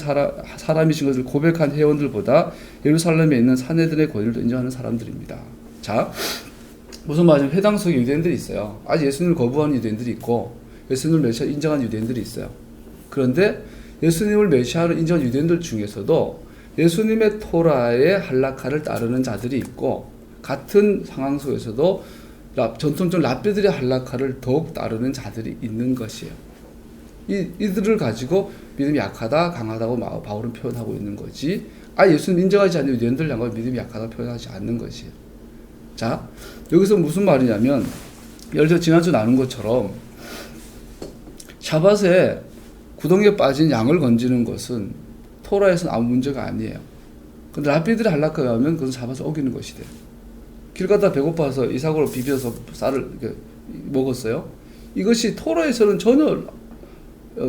사람이신 것을 고백한 회원들보다 예루살렘에 있는 사내들의 권위를 인정하는 사람들입니다. 자, 무슨 말이냐면 회당 속에 유대인들이 있어요. 아직 예수님을 거부하는 유대인들이 있고 예수님을 메시아 인정하는 유대인들이 있어요. 그런데 예수님을 메시아로 인정한 유대인들 중에서도 예수님의 토라의 할라카를 따르는 자들이 있고 같은 상황 속에서도 전통적 랍비들의 할라카를 더욱 따르는 자들이 있는 것이에요. 이들을 가지고 믿음이 약하다, 강하다고 바울은 표현하고 있는 거지. 예수님 인정하지 않는 유대인들 향한 믿음이 약하다고 표현하지 않는 것이에요. 자, 여기서 무슨 말이냐면 예를 들어 지난주 나눈 것처럼 샤밧에 구덩이에 빠진 양을 건지는 것은 토라에서는 아무 문제가 아니에요. 근데 랍비들의 할라카에 하면 그것은 샤밧을 어기는 것이 돼요. 길 가다 배고파서 이삭으로 비벼서 쌀을 이렇게 먹었어요. 이것이 토라에서는 전혀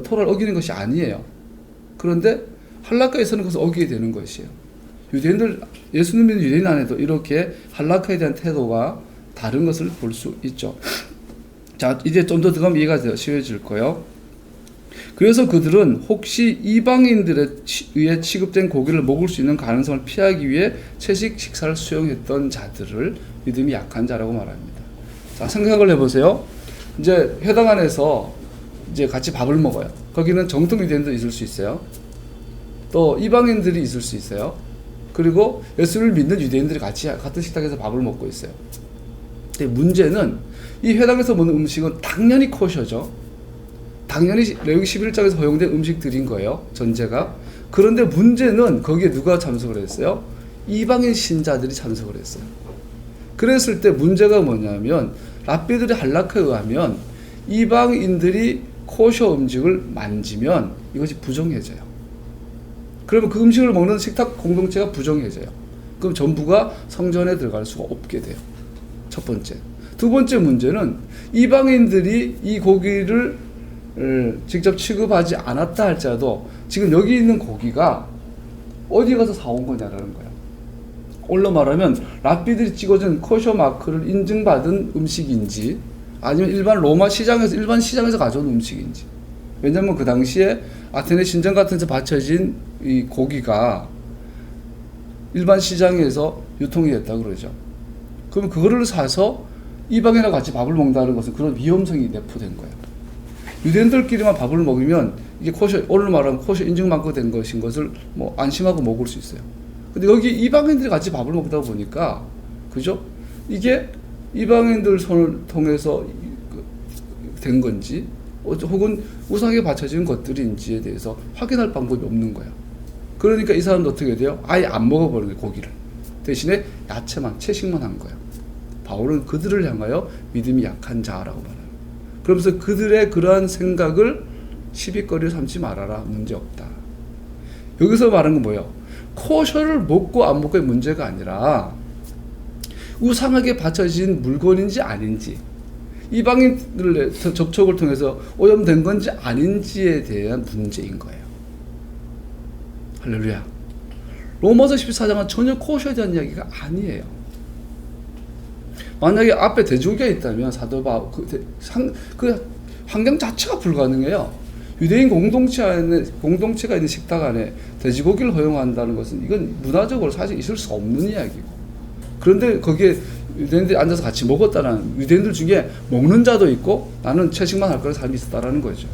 토라를 어기는 것이 아니에요. 그런데 할라카에서는 그것을 어기게 되는 것이에요. 유대인들, 예수님 믿는 유대인 안에도 이렇게 할라카에 대한 태도가 다른 것을 볼 수 있죠. 자, 이제 좀 더 들어가면 이해가 쉬워질 거예요. 그래서 그들은 혹시 이방인들에 의해 취급된 고기를 먹을 수 있는 가능성을 피하기 위해 채식 식사를 수용했던 자들을 믿음이 약한 자라고 말합니다. 자, 생각을 해보세요. 이제 회당 안에서 이제 같이 밥을 먹어요. 거기는 정통 유대인도 있을 수 있어요. 또 이방인들이 있을 수 있어요. 그리고 예수를 믿는 유대인들이 같은 식탁에서 밥을 먹고 있어요. 근데 문제는 이 회당에서 먹는 음식은 당연히 코셔죠. 당연히 레위기 11장에서 허용된 음식들인 거예요. 전제가. 그런데 문제는 거기에 누가 참석을 했어요? 이방인 신자들이 참석을 했어요. 그랬을 때 문제가 뭐냐면 랍비들의 할라카에 의하면 이방인들이 코셔 음식을 만지면 이것이 부정해져요. 그러면 그 음식을 먹는 식탁 공동체가 부정해져요. 그럼 전부가 성전에 들어갈 수가 없게 돼요. 첫 번째. 두 번째 문제는 이방인들이 이 고기를 직접 취급하지 않았다 할지라도 지금 여기 있는 고기가 어디 가서 사온 거냐라는 거예요. 올로 말하면 랍비들이 찍어준 코셔 마크를 인증받은 음식인지 아니면 일반 시장에서 가져온 음식인지 왜냐면 그 당시에 아테네 신전 같은 데서 바쳐진 이 고기가 일반 시장에서 유통이 됐다 그러죠. 그럼 그거를 사서 이방인과 같이 밥을 먹는다는 것은 그런 위험성이 내포된 거예요. 유대인들끼리만 밥을 먹으면 이게 코셔, 오늘 말하면 코셔 인증마크 된 것인 것을 뭐 안심하고 먹을 수 있어요. 근데 여기 이방인들이 같이 밥을 먹다 보니까, 그죠? 이게 이방인들 손을 통해서 된 건지, 혹은 우상에 바쳐진 것들인지에 대해서 확인할 방법이 없는 거예요. 그러니까 이 사람도 어떻게 돼요? 아예 안 먹어버리는 거예요, 고기를. 대신에 야채만, 채식만 한 거예요. 바울은 그들을 향하여 믿음이 약한 자라고 말해요. 그러면서 그들의 그러한 생각을 시비거리를 삼지 말아라. 문제없다. 여기서 말하는 건 뭐예요? 코셔를 먹고 안 먹고의 문제가 아니라 우상하게 바쳐진 물건인지 아닌지, 이방인들의 접촉을 통해서 오염된 건지 아닌지에 대한 문제인 거예요. 할렐루야. 로마서 14장은 전혀 코셔에 대한 이야기가 아니에요. 만약에 앞에 돼지고기가 있다면 사도 바울 그 환경 자체가 불가능해요. 유대인 공동체가 있는 식탁 안에 돼지고기를 허용한다는 것은 이건 문화적으로 사실 있을 수 없는 이야기고, 그런데 거기에 유대인들이 앉아서 같이 먹었다는, 유대인들 중에 먹는 자도 있고 나는 채식만 할 거라는 사람이 있었다라는 거죠.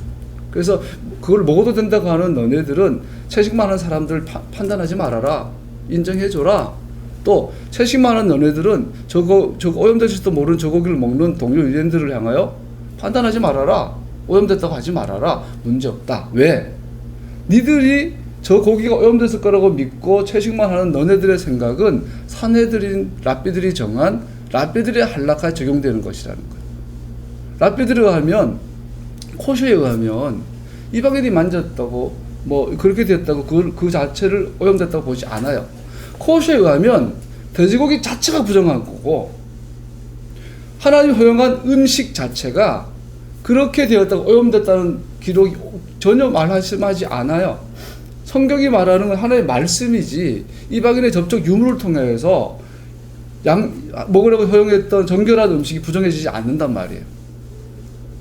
그래서 그걸 먹어도 된다고 하는 너네들은 채식만 하는 사람들 판단하지 말아라. 인정해줘라. 또 채식만 하는 너네들은 저거 오염될 수도 모르는 저 고기를 먹는 동료 유대인들을 향하여 판단하지 말아라. 오염됐다고 하지 말아라. 문제없다. 왜? 니들이 저 고기가 오염됐을 거라고 믿고 채식만 하는 너네들의 생각은 산헤드린 랍비들이 정한 랍비들의 할라카에 적용되는 것이라는 거예요. 랍비들에 의하면, 코셔에 의하면 이방인이 만졌다고 뭐 그렇게 됐다고 그 자체를 오염됐다고 보지 않아요. 코셔에 의하면 돼지고기 자체가 부정한 거고, 하나님 허용한 음식 자체가 그렇게 되었다고 오염됐다는 기록이 전혀 말씀하지 않아요. 성경이 말하는 건 하나의 말씀이지 이방인의 접촉 유무를 통해서 먹으려고 허용했던 정결한 음식이 부정해지지 않는단 말이에요.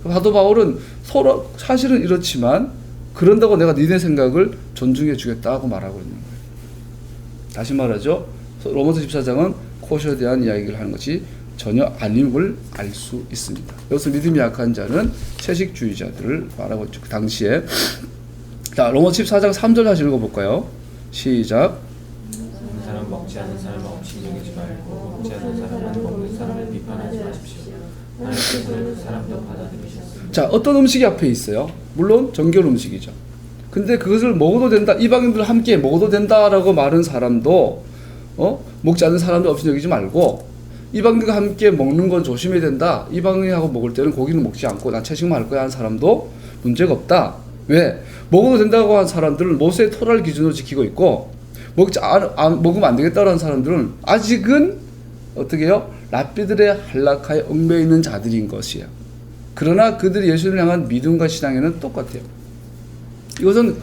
사도 바울은 서로 사실은 이렇지만 그런다고 내가 니네 생각을 존중해 주겠다고 말하고 있는 거예요. 다시 말하죠. 로마서 14장은 코셔에 대한 이야기를 하는 것이 전혀 아님을 알 수 있습니다. 여기서 믿음이 약한 자는 채식주의자들을 말하고 있죠. 그 당시에. 자, 로마서 14장 3절 다시 읽어볼까요? 시작. 먹는 사람 먹지 않는 사람을 업신여기지 말고 먹지 않는 사람은 먹는 사람을 비판하지 마십시오. 하나님께서는 그 사람도 받아들이셨습니다. 자, 어떤 음식이 앞에 있어요? 물론 정결 음식이죠. 근데 그것을 먹어도 된다, 이방인들 함께 먹어도 된다라고 말하는 사람도 먹지 않는 사람도 업신여기지 말고, 이방인과 함께 먹는 건 조심해야 된다. 이방인하고 먹을 때는 고기는 먹지 않고 난 채식만 할 거야 하는 사람도 문제가 없다. 왜? 먹어도 된다고 한 사람들은 모세의 토라를 기준으로 지키고 있고, 먹으면 안 되겠다라는 사람들은 아직은 어떻게 해요? 랍비들의 할라카에 얽매여 있는 자들인 것이에요. 그러나 그들이 예수를 향한 믿음과 신앙에는 똑같아요. 이것은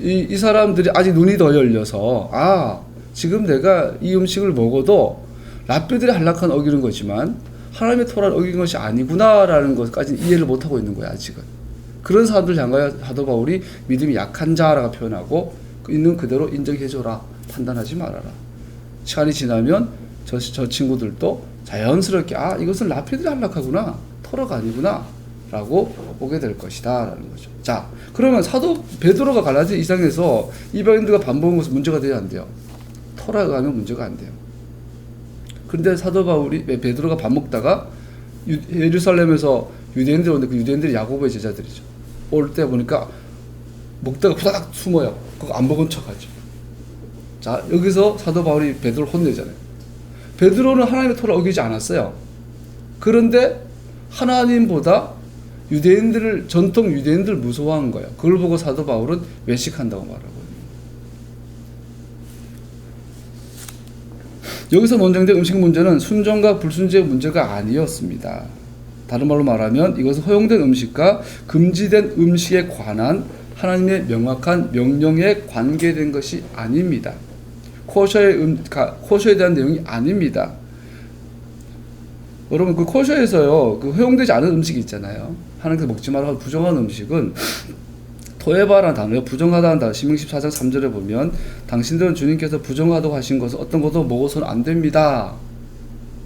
이 사람들이 아직 눈이 더 열려서, 지금 내가 이 음식을 먹어도 랍비들의 할라카는 어기는 거지만 하나님의 토라를 어기는 것이 아니구나라는 것까지는 이해를 못하고 있는 거예요. 아직은. 그런 사람들 향하여 사도 바울이 믿음이 약한 자라고 표현하고, 있는 그대로 인정해줘라. 판단하지 말아라. 시간이 지나면 저 친구들도 자연스럽게 이것은 랍비들이 할락하구나, 토라가 아니구나 라고 오게 될 것이다 라는 거죠. 자, 그러면 사도 베드로가 갈라디아 2장에서 이방인들과 밥 먹은 것은 문제가 돼야 안 돼요? 토라가 하면 문제가 안 돼요. 그런데 사도 바울이, 베드로가 밥 먹다가 예루살렘에서 유대인들이 오는데, 그 유대인들이 야고보의 제자들이죠. 올 때 보니까 먹다가 후다닥 숨어요. 그거 안 먹은 척 하죠. 자, 여기서 사도 바울이 베드로를 혼내잖아요. 베드로는 하나님의 토를 어기지 않았어요. 그런데 하나님보다 전통 유대인들을 무서워한 거예요. 그걸 보고 사도 바울은 외식한다고 말하고. 여기서 논쟁된 음식 문제는 순종과 불순종의 문제가 아니었습니다. 다른 말로 말하면 이것은 허용된 음식과 금지된 음식에 관한 하나님의 명확한 명령에 관계된 것이 아닙니다. 코셔에 대한 내용이 아닙니다. 여러분, 그 코셔에서요, 그 허용되지 않은 음식이 있잖아요. 하나님께서 먹지 말라고 부정한 음식은 토에바라는 단어요. 부정하다는 단어. 신명 14장 3절에 보면 당신들은 주님께서 부정하다고 하신 것은 어떤 것도 먹어서는 안 됩니다.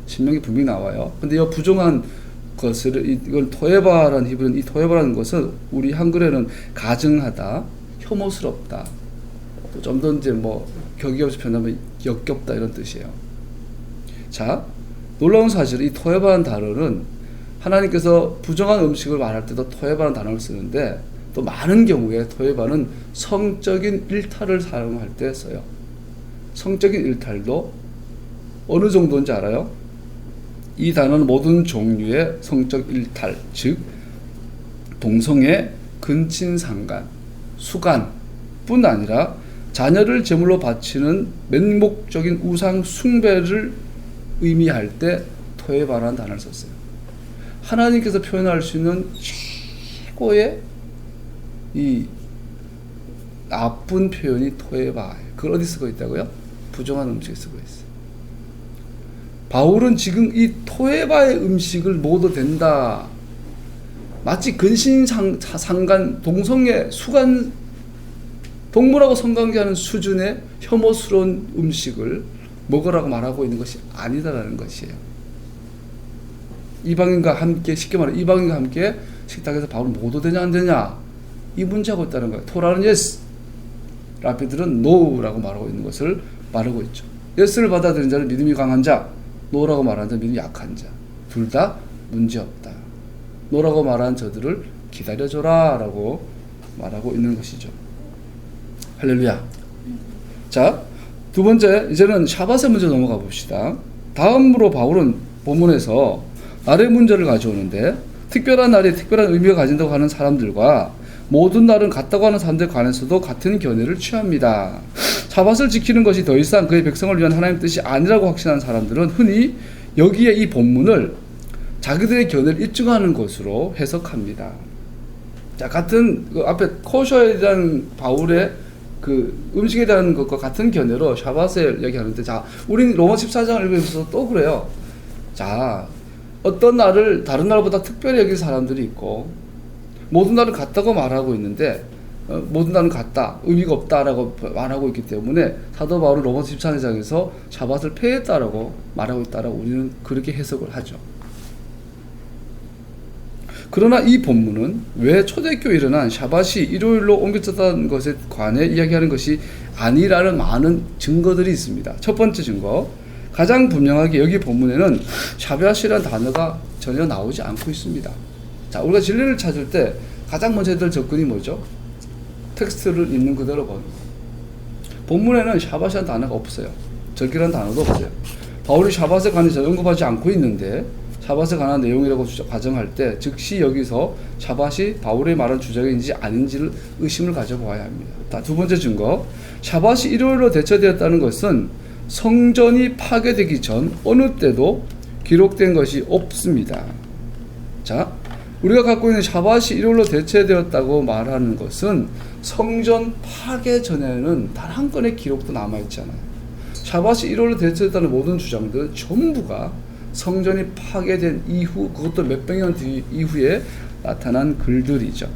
신명이 분명히 나와요. 근데 이 부정한 것을 이걸 토에바라는 히브리는 이 토에바라는 것은 우리 한글에는 가증하다, 혐오스럽다, 또 좀 더 이제 뭐 격이 없이 표현하면 역겹다 이런 뜻이에요. 자, 놀라운 사실은 이 토에바라는 단어는 하나님께서 부정한 음식을 말할 때도 토에바라는 단어를 쓰는데 또 많은 경우에 토에바는 성적인 일탈을 사용할 때 써요. 성적인 일탈도 어느 정도인지 알아요? 이 단어는 모든 종류의 성적 일탈, 즉 동성애, 근친상간, 수간뿐 아니라 자녀를 제물로 바치는 맹목적인 우상 숭배를 의미할 때 토에바라는 단어를 썼어요. 하나님께서 표현할 수 있는 최고의 이 나쁜 표현이 토에바예요. 그걸 어디 쓰고 있다고요? 부정한 음식에 쓰고 있어요. 바울은 지금 이 토에바의 음식을 먹어도 된다. 마치 근신상간, 동성애, 수간, 동물하고 성관계하는 수준의 혐오스러운 음식을 먹으라고 말하고 있는 것이 아니다라는 것이에요. 이방인과 함께, 쉽게 말해 이방인과 함께 식탁에서 밥을 먹어도 되냐 안 되냐 이 문제하고 있다는 거예요. 토라는 예스, 라피들은 노라고 말하고 있는 것을 말하고 있죠. 예스를 받아들인 자는 믿음이 강한 자, 노라고 말하는 자는 믿음이 약한 자, 둘 다 문제없다. 노라고 말하는 저들을 기다려줘라 라고 말하고 있는 것이죠. 할렐루야. 자, 두 번째, 이제는 샤밧의 문제 넘어가 봅시다. 다음으로 바울은 본문에서 날의 문제를 가져오는데, 특별한 날이 특별한 의미가 가진다고 하는 사람들과 모든 날은 같다고 하는 사람들에 관해서도 같은 견해를 취합니다. 샤밧을 지키는 것이 더 이상 그의 백성을 위한 하나님의 뜻이 아니라고 확신하는 사람들은 흔히 여기에 이 본문을 자기들의 견해를 입증하는 것으로 해석합니다. 자, 같은 그 앞에 코셔에 대한 바울의 그 음식에 대한 것과 같은 견해로 샤밧을 얘기하는데, 자, 우린 로마 14장을 읽으면서 또 그래요. 자, 어떤 날을 다른 날보다 특별히 여기는 사람들이 있고, 모든 날은 같다고 말하고 있는데, 모든 날은 같다, 의미가 없다라고 말하고 있기 때문에 사도 바울은 로마 14장에서 샤밧을 폐했다라고 말하고 있다라고 우리는 그렇게 해석을 하죠. 그러나 이 본문은 왜 초대교회에 일어난 샤밧이 일요일로 옮겨졌다는 것에 관해 이야기하는 것이 아니라는 많은 증거들이 있습니다. 첫 번째 증거, 가장 분명하게 여기 본문에는 샤밧이라는 단어가 전혀 나오지 않고 있습니다. 자, 우리가 진리를 찾을 때 가장 먼저 해야 될 접근이 뭐죠? 텍스트를 있는 그대로 보는 거. 본문에는 샤밧이라는 단어가 없어요. 절기라는 단어도 없어요. 바울이 샤밧에 관해서 언급하지 않고 있는데 샤밧에 관한 내용이라고 가정할 때 즉시 여기서 샤밧이 바울의 말한 주장인지 아닌지를 의심을 가져보아야 합니다. 두 번째 증거, 샤밧이 일요일로 대처되었다는 것은 성전이 파괴되기 전 어느 때도 기록된 것이 없습니다. 자, 우리가 갖고 있는 샤밧이 일요일로 대체되었다고 말하는 것은 성전 파괴 전에는 단 한 건의 기록도 남아있지 않아요. 샤밧이 일요일로 대체됐다는 모든 주장들은 전부가 성전이 파괴된 이후, 그것도 몇백 년 뒤 이후에 나타난 글들이죠.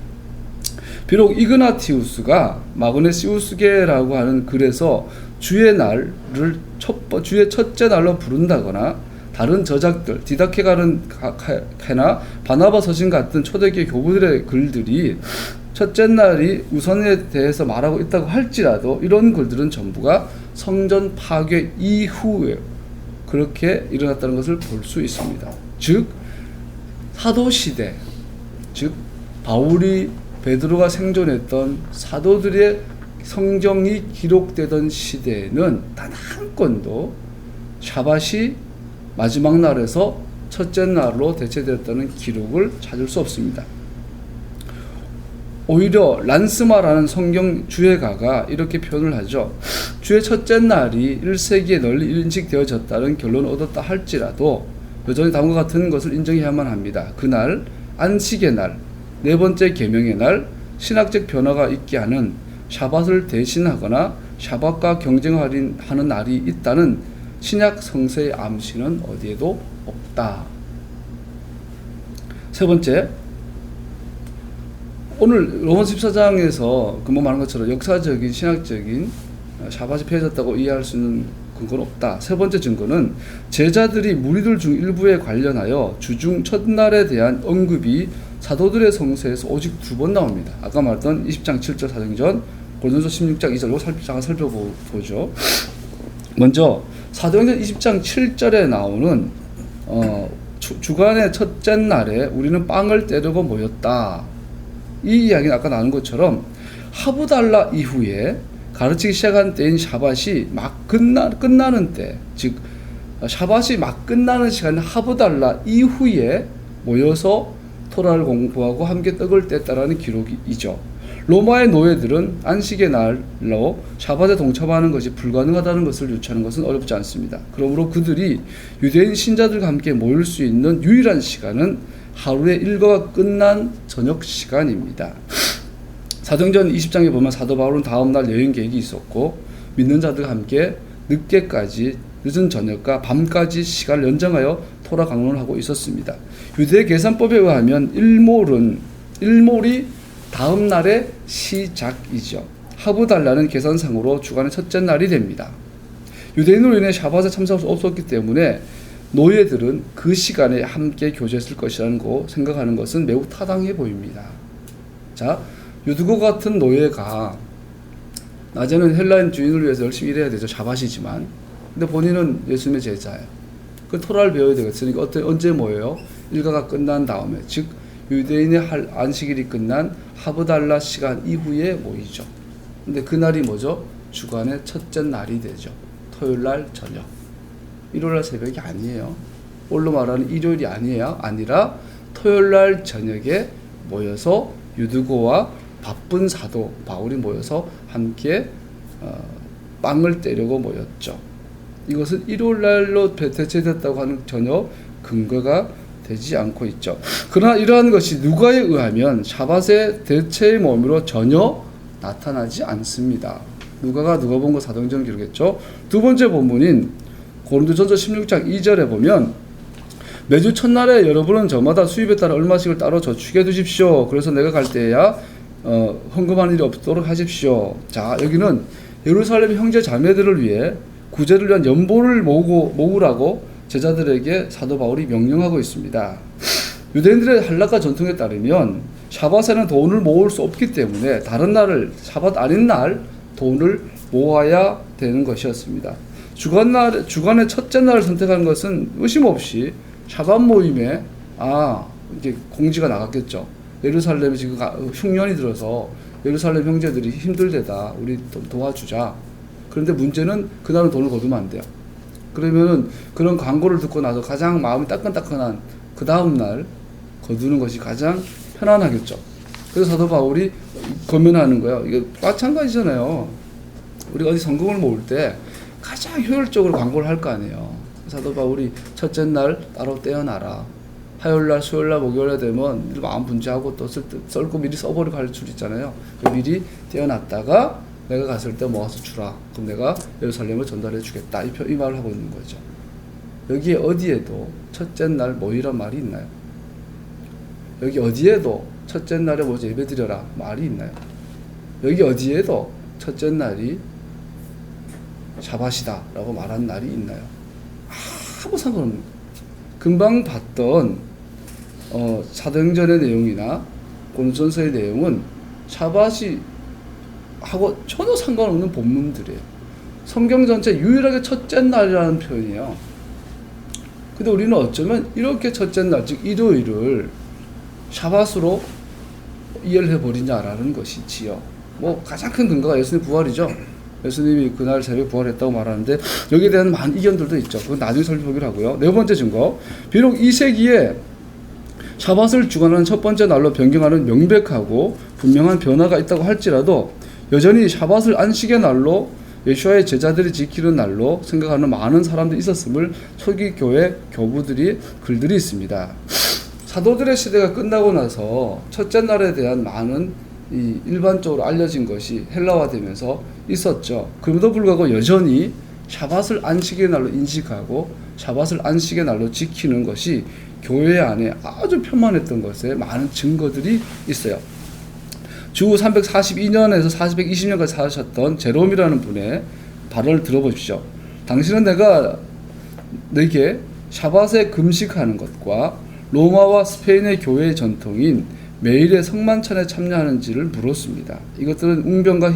비록 이그나티우스가 마그네시우스계라고 하는 글에서 주의 날을 주의 첫째 날로 부른다거나 다른 저작들, 디다케가르나 바나바 서신 같은 초대교회 교부들의 글들이 첫째 날이 우선에 대해서 말하고 있다고 할지라도 이런 글들은 전부가 성전 파괴 이후에 그렇게 일어났다는 것을 볼 수 있습니다. 즉 사도시대, 즉 바울이 베드로가 생존했던 사도들의 성경이 기록되던 시대에는 단 한 건도 샤밧이 마지막 날에서 첫째 날로 대체되었다는 기록을 찾을 수 없습니다. 오히려 란스마라는 성경 주해가가 이렇게 표현을 하죠. 주의 첫째 날이 1세기에 널리 인식되어졌다는 결론을 얻었다 할지라도 여전히 다음과 같은 것을 인정해야만 합니다. 그날, 안식의 날, 네 번째 계명의 날, 신학적 변화가 있게 하는 샤밧을 대신하거나 샤밧과 경쟁하는 날이 있다는 신약 성서의 암시는 어디에도 없다. 세 번째, 오늘 로마서 14장에서 그 뭐 말한 것처럼 역사적인 신학적인 샤밧이 폐해졌다고 이해할 수 있는 근거는 없다. 세 번째 증거는 제자들이 무리들 중 일부에 관련하여 주중 첫날에 대한 언급이 사도들의 성서에서 오직 2번 나옵니다. 아까 말했던 20장 7절 사도행전, 고린도서 16장 2절 이거 잠깐 살펴보죠. 먼저 사도행전 20장 7절에 나오는 주간의 첫째 날에 우리는 빵을 때리고 모였다. 이 이야기는 아까 나눈 것처럼 하브달라 이후에 가르치기 시작한 때인 샤밧이 막 끝나는 때, 즉 샤밧이 막 끝나는 시간 하브달라 이후에 모여서 토라를 공부하고 함께 떡을 뗐다라는 기록이죠. 로마의 노예들은 안식의 날로 샤밧에 동참하는 것이 불가능하다는 것을 유추하는 것은 어렵지 않습니다. 그러므로 그들이 유대인 신자들과 함께 모일 수 있는 유일한 시간은 하루의 일과가 끝난 저녁 시간입니다. 사도행전 20장에 보면 사도 바울은 다음날 여행 계획이 있었고 믿는 자들과 함께 늦은 저녁과 밤까지 시간을 연장하여 토라 강론을 하고 있었습니다. 유대 계산법에 의하면 일몰이 다음 날의 시작이죠. 하브달라는 계산상으로 주간의 첫째 날이 됩니다. 유대인으로 인해 샤밧에 참석할 수 없었기 때문에 노예들은 그 시간에 함께 교제했을 것이라는 거 생각하는 것은 매우 타당해 보입니다. 자, 유두고 같은 노예가 낮에는 헬라인 주인을 위해서 열심히 일해야 되죠. 샤밧이지만. 근데 본인은 예수님의 제자예요. 그 토라를 배워야 되겠으니까 언제 모여요? 일과가 끝난 다음에, 즉 유대인의 안식일이 끝난 하브달라 시간 이후에 모이죠. 근데 그날이 뭐죠? 주간의 첫째 날이 되죠. 토요일날 저녁. 일요일날 새벽이 아니에요. 오늘로 말하는 일요일이 아니라 토요일날 저녁에 모여서 유두고와 바쁜 사도 바울이 모여서 함께 빵을 때리고 모였죠. 이것은 일요일날로 대체됐다고 하는 전혀 근거가 되지 않고 있죠. 그러나 이러한 것이 누가에 의하면 샤밧의 대체의 몸으로 전혀 나타나지 않습니다. 누가 본 거 사도행전 기록했죠. 두 번째 본문인 고린도전서 16장 2절에 보면 매주 첫날에 여러분은 저마다 수입에 따라 얼마씩을 따로 저축해 두십시오. 그래서 내가 갈 때야 헌금하는 일이 없도록 하십시오. 자, 여기는 예루살렘 형제 자매들을 위해 구제를 위한 연보를 모으라고 제자들에게 사도 바울이 명령하고 있습니다. 유대인들의 한락과 전통에 따르면 샤밧에는 돈을 모을 수 없기 때문에 다른 날을 샤밧 아닌 날 돈을 모아야 되는 것이었습니다. 주간의 첫째 날을 선택한 것은 의심 없이 샤밧 모임에 이제 공지가 나갔겠죠. 예루살렘에 지금 흉년이 들어서 예루살렘 형제들이 힘들대다. 우리 도와주자. 그런데 문제는 그날은 돈을 거두면 안 돼요. 그러면은 그런 광고를 듣고 나서 가장 마음이 따끈따끈한 그 다음날 거두는 것이 가장 편안하겠죠. 그래서 사도 바울이 권면하는 거예요. 이게 마찬가지잖아요. 우리가 어디 성금을 모을 때 가장 효율적으로 광고를 할 거 아니에요. 사도 바울이 첫째 날 따로 떼어놔라. 화요일날, 수요일날, 목요일날 되면 마음 분주하고 또 썰고 미리 써버리고 할 줄 있잖아요. 미리 떼어놨다가 내가 갔을 때 모아서 주라. 그럼 내가 예루살렘을 전달해 주겠다. 이 말을 하고 있는 거죠. 여기에 어디에도 첫째 날 모이란 말이 있나요? 여기 어디에도 첫째 날에 모여서 예배드려라 말이 있나요? 여기 어디에도 첫째 날이 샤밧이다 라고 말한 날이 있나요? 아무 상관없는 거예요. 금방 봤던 사도행전의 내용이나 고린도전서의 내용은 샤밧이 하고 전혀 상관없는 본문들이에요. 성경 전체 유일하게 첫째 날이라는 표현이에요. 근데 우리는 어쩌면 이렇게 첫째 날, 즉 일요일을 샤밧으로 이해를 해버리냐라는 것이지요. 뭐 가장 큰 근거가 예수님 부활이죠. 예수님이 그날 새벽에 부활했다고 말하는데 여기에 대한 많은 이견들도 있죠. 그건 나중에 살펴보기로 하고요. 네 번째 증거, 비록 2세기에 샤밧을 주관하는 첫 번째 날로 변경하는 명백하고 분명한 변화가 있다고 할지라도 여전히 샤밧을 안식의 날로 예수와의 제자들이 지키는 날로 생각하는 많은 사람들이 있었음을 초기 교회 교부들이 글들이 있습니다. 사도들의 시대가 끝나고 나서 첫째 날에 대한 많은 일반적으로 알려진 것이 헬라화되면서 있었죠. 그럼에도 불구하고 여전히 샤밧을 안식의 날로 인식하고 샤밧을 안식의 날로 지키는 것이 교회 안에 아주 편만했던 것에 많은 증거들이 있어요. 주 342년에서 420년까지 사셨던 제롬이라는 분의 발언을 들어보십시오. 당신은 내가 너에게 샤밧에 금식하는 것과 로마와 스페인의 교회의 전통인 매일의 성만찬에 참여하는지를 물었습니다. 이것들은 웅변가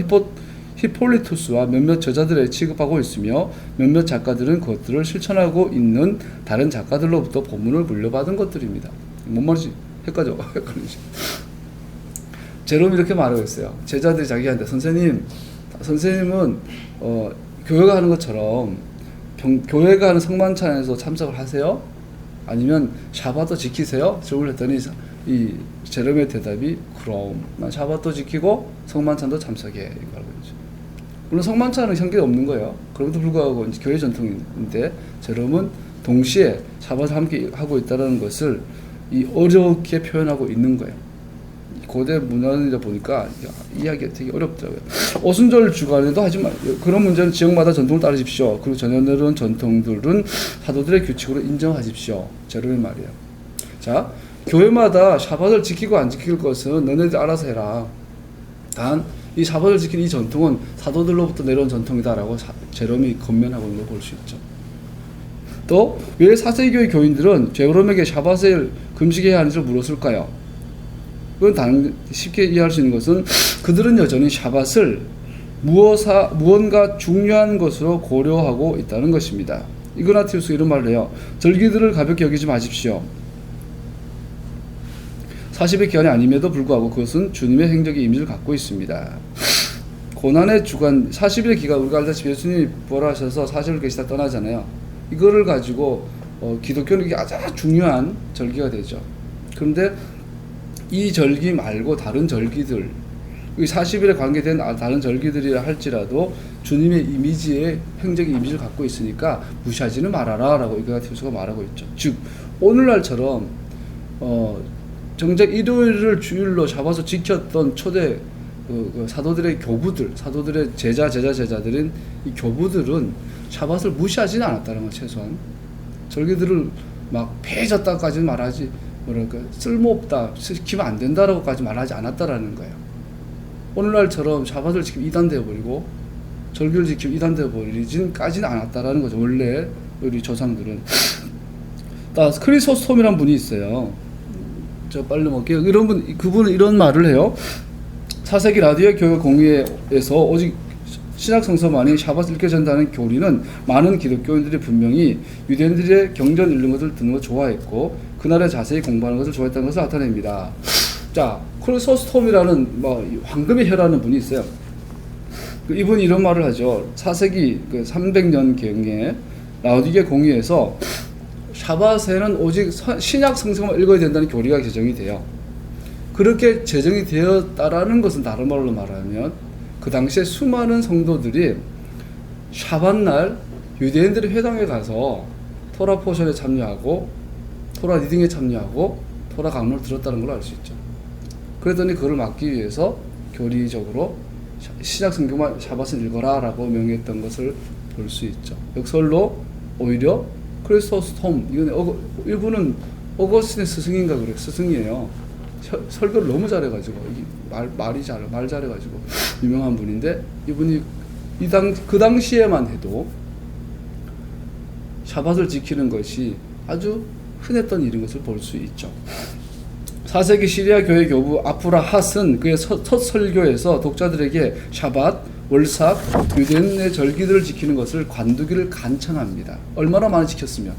히폴리투스와 몇몇 저자들에 취급하고 있으며 몇몇 작가들은 그것들을 실천하고 있는 다른 작가들로부터 본문을 물려받은 것들입니다. 뭔 말이지? 헷갈리지. 제롬이 이렇게 말하고 있어요. 제자들이 자기한테 선생님은 교회가 하는 것처럼 교회가 하는 성만찬에서 참석을 하세요? 아니면 샤밧도 지키세요? 질문을 했더니 이 제롬의 대답이 그럼 난 샤밧도 지키고 성만찬도 참석해 이거라고 했죠. 물론 성만찬은 현계에 없는 거예요. 그럼에도 불구하고 이제 교회 전통인데 제롬은 동시에 샤밧을 함께 하고 있다는 것을 어렵게 표현하고 있는 거예요. 고대 문화이다 보니까 이야기가 되게 어렵더라고요. 오순절 주간에도 하지만 그런 문제는 지역마다 전통을 따르십시오. 그리고 전혀 전통들은 사도들의 규칙으로 인정하십시오. 제롬의 말이에요. 자, 교회마다 샤밧을 지키고 안 지킬 것은 너네들 알아서 해라. 단 이 샤밧을 지키는 이 전통은 사도들로부터 내려온 전통이다라고 제롬이 건면하고 있는 걸 볼 수 있죠. 또 왜 4세기교의 교인들은 제롬에게 샤밧을 금식해야 하는지를 물었을까요? 그건 쉽게 이해할 수 있는 것은 그들은 여전히 샤밧을 무언가 중요한 것으로 고려하고 있다는 것입니다. 이그나티우스가 이런 말을 해요. 절기들을 가볍게 여기지 마십시오. 40의 기한이 아님에도 불구하고 그것은 주님의 행적의 이미지를 갖고 있습니다. 고난의 주간 40일의 기간 우리가 알다시피 예수님이 부활하셔서 40일 계시다 떠나잖아요. 이거를 가지고 기독교는 이게 아주 중요한 절기가 되죠. 그런데 이 절기 말고 다른 절기들 40일에 관계된 다른 절기들이라 할지라도 주님의 이미지의 행적의 이미지를 갖고 있으니까 무시하지는 말아라 라고 이그나티우스가 말하고 있죠. 즉 오늘날처럼 정작 일요일을 주일로 잡아서 지켰던 초대 사도들의 교부들, 사도들의 제자들인 이 교부들은 샤밧을 무시하지는 않았다는 거 최소한. 절기들을 막 폐해졌다까지는 말하지 쓸모없다, 지키면 안 된다라고까지 말하지 않았다라는 거예요. 오늘날처럼 샤밧을 지키면 이단되어버리고 절기를 지키면 이단되어버리진까지는 않았다라는 거죠. 원래 우리 조상들은. 크리소스톰이라는 분이 있어요. 저 빨리 먹게요. 그분은 이런 말을 해요. 4세기 라디오 교회 공의회에서 오직 신약 성서만이 샤밧을 읽게 된다는 교리는 많은 기독교인들이 분명히 유대인들의 경전 읽는 것을 듣는 걸 좋아했고 그날에 자세히 공부하는 것을 좋아했다는 것을 나타냅니다. 자, 크리소스톰이라는 황금의 혀라는 분이 있어요. 이분이 이런 말을 하죠. 4세기 300년경에 라오디게 공의회에서 샤밧에는 오직 신약 성서만 읽어야 된다는 교리가 제정이 돼요. 그렇게 제정이 되었다라는 것은 다른 말로 말하면 그 당시에 수많은 성도들이 샤밧날 유대인들의 회당에 가서 토라 포션에 참여하고 토라 리딩에 참여하고 토라 강론을 들었다는 걸 알 수 있죠. 그랬더니 그걸 막기 위해서 교리적으로 신약 성경만 샤밧을 읽어라 라고 명했던 것을 볼 수 있죠. 역설로 오히려 크리소스톰, 이분은 어거스틴의 스승인가 그래. 스승이에요. 설교를 너무 잘해가지고 말 잘해가지고 유명한 분인데 이분이 그 당시에만 해도 샤밧을 지키는 것이 아주 흔했던 일인 것을 볼 수 있죠. 4세기 시리아 교회 교부 아프라 핫은 그의 첫 설교에서 독자들에게 샤밧, 월삭, 유대인의 절기들을 지키는 것을 관두기를 간청합니다. 얼마나 많이 지켰으면.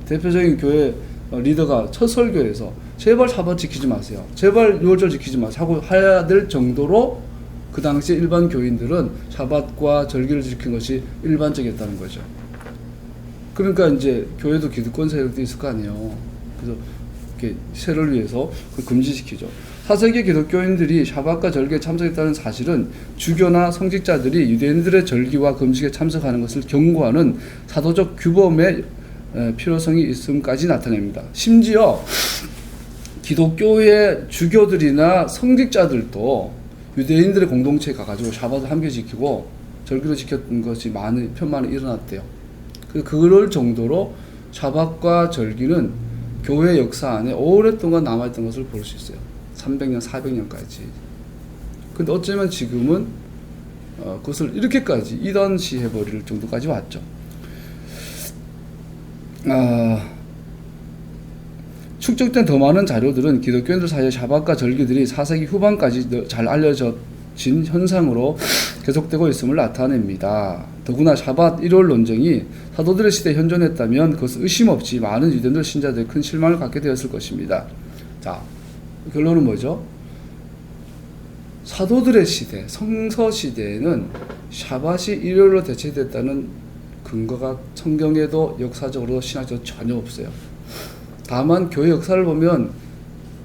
대표적인 교회 리더가 첫 설교에서 제발 샤밧 지키지 마세요. 제발 유월절 지키지 마세요. 하고 해야 될 정도로 그 당시 일반 교인들은 샤밧과 절기를 지키는 것이 일반적이었다는 거죠. 그러니까 이제 교회도 기득권 세력도 있을 거 아니에요. 그래서 이렇게 세를 위해서 금지시키죠. 4세기 기독교인들이 샤밧과 절기에 참석했다는 사실은 주교나 성직자들이 유대인들의 절기와 금식에 참석하는 것을 경고하는 사도적 규범의 필요성이 있음까지 나타냅니다. 심지어 기독교의 주교들이나 성직자들도 유대인들의 공동체에 가가지고 샤밧을 함께 지키고 절기를 지켰던 것이 편만에 일어났대요. 그럴 정도로 샤밧과 절기는 교회 역사 안에 오랫동안 남아있던 것을 볼 수 있어요. 300년, 400년까지. 근데 어쩌면 지금은 그것을 이렇게까지 이단시해버릴 정도까지 왔죠. 축적된 더 많은 자료들은 기독교인들 사이의 샤밧과 절기들이 4세기 후반까지 잘 알려진 현상으로 계속되고 있음을 나타냅니다. 더구나 샤밧 일요일 논쟁이 사도들의 시대에 현존했다면 그것은 의심 없이 많은 유대인들 신자들이 큰 실망을 갖게 되었을 것입니다. 자, 결론은 뭐죠? 사도들의 시대, 성서 시대에는 샤밧이 일요일로 대체됐다는 근거가 성경에도 역사적으로 신학적으로 전혀 없어요. 다만 교회 역사를 보면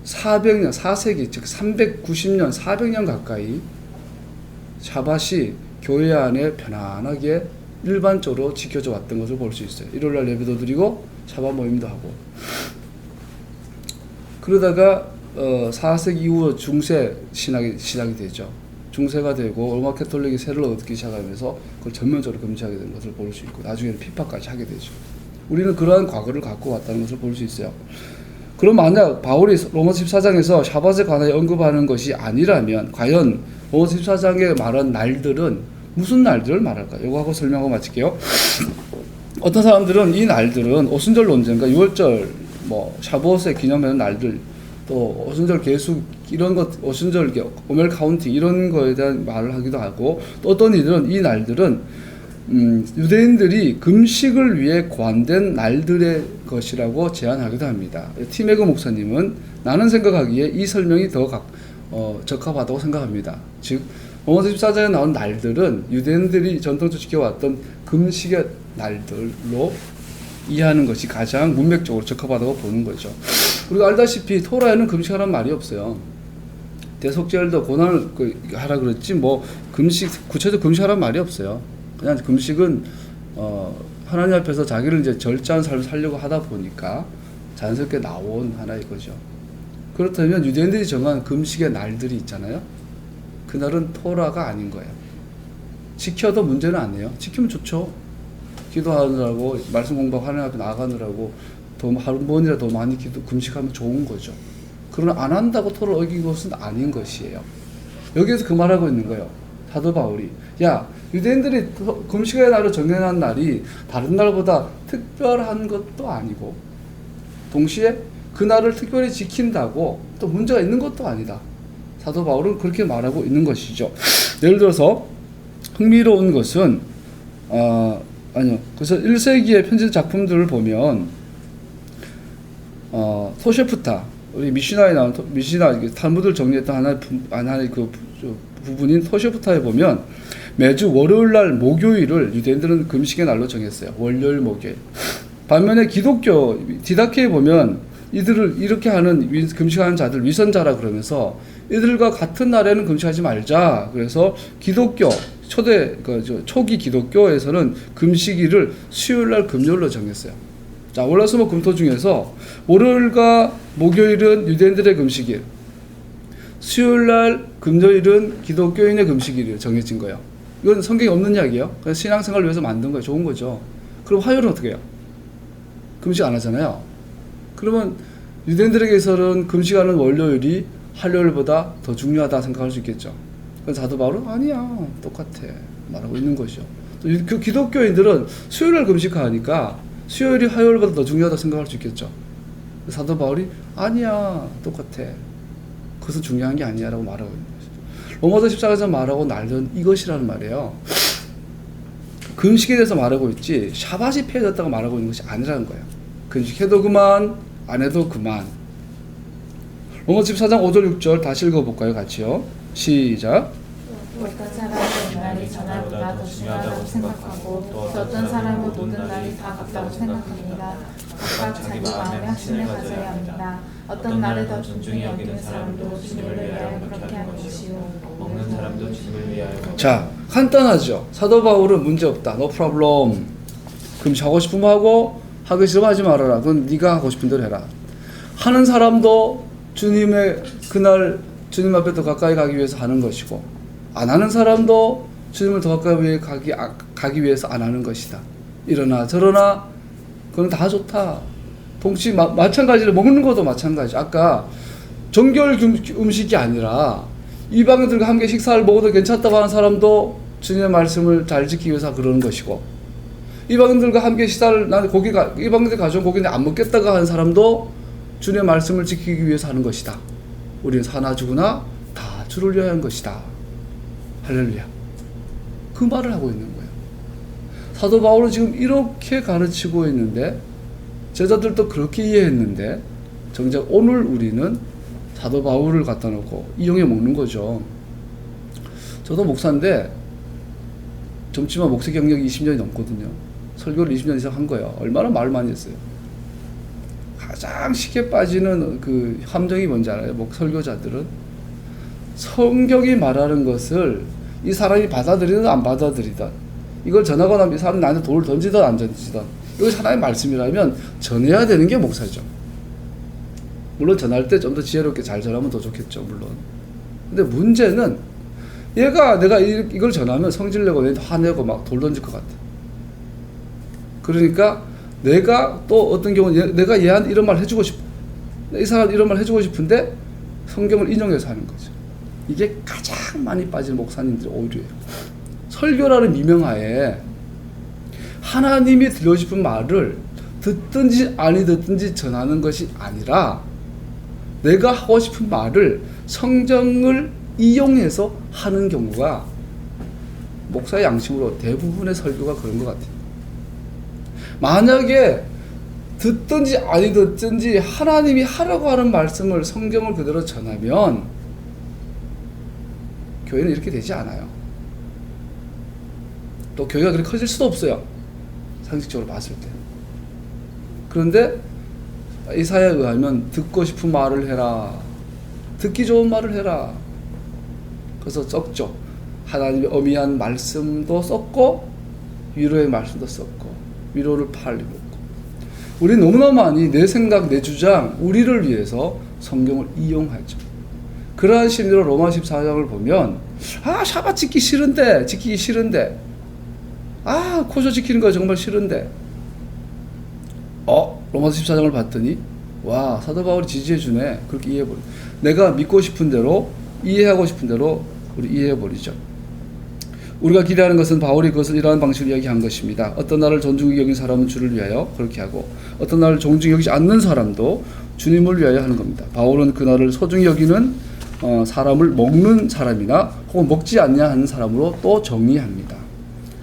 400년, 4세기, 즉 390년, 400년 가까이 샤밧이 교회 안에 편안하게 일반적으로 지켜져 왔던 것을 볼 수 있어요. 일요일날 예배도 드리고 샤밧 모임도 하고. 그러다가 4세기 이후 중세 신학이 시작이 되죠. 중세가 되고 로마 캐톨릭이 세를 얻기 시작하면서 그걸 전면적으로 금지하게 된 것을 볼 수 있고 나중에는 핍박까지 하게 되죠. 우리는 그러한 과거를 갖고 왔다는 것을 볼 수 있어요. 그럼 만약 바울이 로마서 14장에서 샤밧에 관하여 언급하는 것이 아니라면 과연 로마서 14장에 말한 날들은 무슨 날들을 말할까요? 이거 하고 설명하고 마칠게요. 어떤 사람들은 이 날들은 오순절 논쟁과 유월절, 샤봇에 기념하는 날들, 또 오순절 계수 이런 것, 오순절 오멜 카운팅 이런 거에 대한 말을 하기도 하고, 또 어떤 이들은 이 날들은 유대인들이 금식을 위해 고안된 날들의 것이라고 제안하기도 합니다. 티메그 목사님은 나는 생각하기에 이 설명이 더 적합하다고 생각합니다. 즉 로마서 14장에 나온 날들은 유대인들이 전통적으로 지켜왔던 금식의 날들로 이해하는 것이 가장 문맥적으로 적합하다고 보는 거죠. 우리가 알다시피 토라에는 금식하라는 말이 없어요. 대속죄일도 고난을 하라 그랬지 금식 구체적으로 금식하라는 말이 없어요. 그냥 금식은 하나님 앞에서 자기를 이제 절제한 삶을 살려고 하다 보니까 자연스럽게 나온 하나의 거죠. 그렇다면 유대인들이 정한 금식의 날들이 있잖아요. 그날은 토라가 아닌 거예요. 지켜도 문제는 아니에요. 지키면 좋죠. 기도하느라고 말씀 공부하고 하나님 앞에 나아가느라고 한 번이라도 더 많이 금식하면 좋은 거죠. 그러나 안 한다고 토를 어긴 것은 아닌 것이에요. 여기에서 그 말하고 있는 거예요. 사도 바울이 유대인들이 금식의 날을 정해놓은 날이 다른 날보다 특별한 것도 아니고 동시에 그 날을 특별히 지킨다고 또 문제가 있는 것도 아니다. 사도 바울은 그렇게 말하고 있는 것이죠. 예를 들어서 흥미로운 것은 그래서 1세기의 편지 작품들을 보면 토셰프타, 우리 미시나에 나온 미시나 탈무드를 정리했던 하나의 그 부분인 토셰프타에 보면 매주 월요일날 목요일을 유대인들은 금식의 날로 정했어요. 월요일 목요일. 반면에 기독교 디다케에 보면 이들을 이렇게 하는 금식하는 자들 위선자라 그러면서 이들과 같은 날에는 금식하지 말자. 그래서 기독교 초기 기독교에서는 금식일을 수요일날 금요일로 정했어요. 자, 월화수목 금토 중에서 월요일과 목요일은 유대인들의 금식일, 수요일날 금요일은 기독교인의 금식일이 정해진 거예요. 이건 성경에 없는 이야기예요. 그래서 신앙생활을 위해서 만든 거예요. 좋은 거죠. 그럼 화요일은 어떻게 해요? 금식 안 하잖아요. 그러면 유대인들에게서는 금식하는 월요일이 화요일보다 더 중요하다 생각할 수 있겠죠. 그래서 사도 바울은 아니야, 똑같아 말하고 있는 것이죠. 또 그 기독교인들은 수요일날 금식하니까 수요일이 화요일보다 더 중요하다 생각할 수 있겠죠. 사도 바울이 아니야, 똑같아. 그것은 중요한 게 아니야 라고 말하고 있는 거죠. 로마서 14장에서 말하고 날은 이것이라는 말이에요. 금식에 대해서 말하고 있지 샤밧이 폐해졌다고 말하고 있는 것이 아니라는 거예요. 금식해도 그만, 안 해도 그만. 로마서 14장 5절 6절 다시 읽어볼까요? 같이요. 시작. 어떤 사람은 날이 전날보다 더 중요하다고 생각하고 또 어떤 사람은 모든 날이 다 같다고 생각합니다. 각각 자기 마음에 확신을 가져야 합니다. 어떤 날을 더 존중히 여기는 사람도 주님을 위하여 그렇게 하는 것이요 먹는 사람도 주님을 위하여. 자, 간단하죠. 사도 바울은 문제 없다. No problem. 금식하고 싶으면 하고 하기 싫으면 하지 말아라. 그건 네가 하고 싶은 대로 해라. 하는 사람도 주님의 그날 주님 앞에 더 가까이 가기 위해서 하는 것이고 안 하는 사람도 주님을 더 가까이 가기 위해서 안 하는 것이다. 이러나 저러나 그건 다 좋다. 동시 마찬가지로 먹는 것도 마찬가지. 아까 정결 음식이 아니라 이방인들과 함께 식사를 먹어도 괜찮다고 하는 사람도 주님의 말씀을 잘 지키기 위해서 그러는 것이고, 이방인들과 함께 식사를, 나는 이방인들 가져온 고기는 안 먹겠다고 하는 사람도 주님의 말씀을 지키기 위해서 하는 것이다. 우리는 사나 죽으나 다 주를 위하여 하는 것이다. 할렐루야. 그 말을 하고 있는 거예요. 사도 바울은 지금 이렇게 가르치고 있는데, 제자들도 그렇게 이해했는데, 정작 오늘 우리는 사도 바울을 갖다 놓고 이용해 먹는 거죠. 저도 목사인데 젊지만 목사 경력이 20년이 넘거든요. 설교를 20년 이상 한 거예요. 얼마나 말을 많이 했어요. 가장 쉽게 빠지는 그 함정이 뭔지 알아요? 설교자들은 성경이 말하는 것을 이 사람이 받아들이든 안 받아들이든, 이걸 전하고 나면 이 사람이 나한테 돌을 던지든 안 던지든, 이것이 하나님의 말씀이라면 전해야 되는 게 목사죠. 물론 전할 때 좀 더 지혜롭게 잘 전하면 더 좋겠죠, 물론. 근데 문제는 내가 이걸 전하면 성질내고 내한테 화내고 막 돌 던질 것 같아. 그러니까 내가 또 어떤 경우는 내가 얘한테 이런 말 해주고 싶어. 이 사람 이런 말 해주고 싶은데 성경을 인용해서 하는 거죠. 이게 가장 많이 빠지는 목사님들의 오류예요. 설교라는 미명하에 하나님이 들려고 싶은 말을 듣든지 아니 듣든지 전하는 것이 아니라, 내가 하고 싶은 말을 성경을 이용해서 하는 경우가 목사의 양심으로 대부분의 설교가 그런 것 같아요. 만약에 듣든지 아니 듣든지 하나님이 하라고 하는 말씀을 성경을 그대로 전하면 교회는 이렇게 되지 않아요. 또 교회가 그렇게 커질 수도 없어요, 상식적으로 봤을 때. 그런데 이사야에 의하면 듣고 싶은 말을 해라, 듣기 좋은 말을 해라. 그래서 썼죠. 하나님의 어미한 말씀도 썼고 위로의 말씀도 썼고 위로를 팔리 먹고. 우리 너무나 많이 내 생각, 내 주장, 우리를 위해서 성경을 이용하죠. 그러한 심리로 로마 14장을 보면, 샤bat 지키기 싫은데, 코쇼 지키는 거 정말 싫은데, 로마서 14장을 봤더니 와, 사도 바울이 지지해주네. 그렇게 이해해버려. 내가 믿고 싶은 대로, 이해하고 싶은 대로 우리 이해해버리죠. 우리가 기대하는 것은 바울이 그것을 이러한 방식으로 이야기한 것입니다. 어떤 나를 존중히 여긴 사람은 주를 위하여 그렇게 하고, 어떤 나를 존중히 여기지 않는 사람도 주님을 위하여 하는 겁니다. 바울은 그 나를 소중히 여기는 사람을 먹는 사람이나 혹은 먹지 않냐 하는 사람으로 또 정의합니다.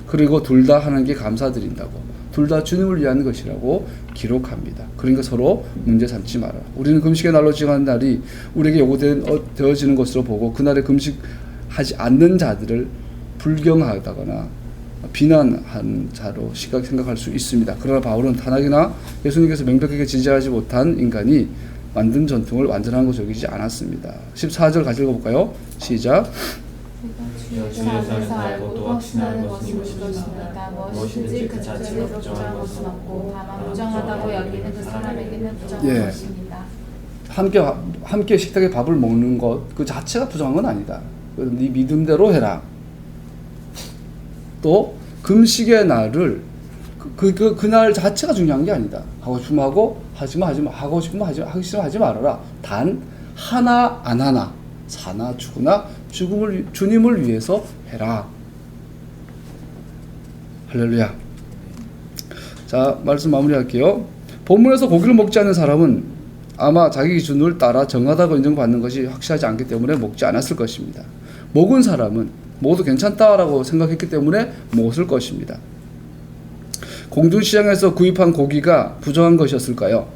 그리고 둘 다 하나님께 감사드린다고, 둘 다 주님을 위한 것이라고 기록합니다. 그러니까 서로 문제 삼지 마라. 우리는 금식의 날로 지정하는 날이 우리에게 요구되어지는 것으로 보고, 그날에 금식하지 않는 자들을 불경하다거나 비난한 자로 생각할 수 있습니다. 그러나 바울은 단하게나 예수님께서 명백하게 지지하지 못한 인간이 만든 전통을 완전한 것으로 여기지 않았습니다. 14절 같이 읽어볼까요? 시작. 주의 안에서 알고 또 확신하는 것이 무엇입니까? 무엇이든지 그 자체로 부정한 것은 없고, 다만 부정하다고 여기는 그 사람에게는 부정한 것입니다. 함께 식탁에 밥을 먹는 것 그 자체가 부정한 건 아니다. 네 믿음대로 해라. 또 금식의 날을 그날 자체가 중요한 게 아니다. 하고 싶으면 하고, 하지마, 하고 싶으면 하기 싫으면 하지 말아라. 단 하나 안 하나, 사나 죽으나 주님을 위해서 해라. 할렐루야. 자, 말씀 마무리할게요. 본문에서 고기를 먹지 않는 사람은 아마 자기 기준을 따라 정하다고 인정받는 것이 확실하지 않기 때문에 먹지 않았을 것입니다. 먹은 사람은 모두 괜찮다라고 생각했기 때문에 먹었을 것입니다. 공중시장에서 구입한 고기가 부정한 것이었을까요?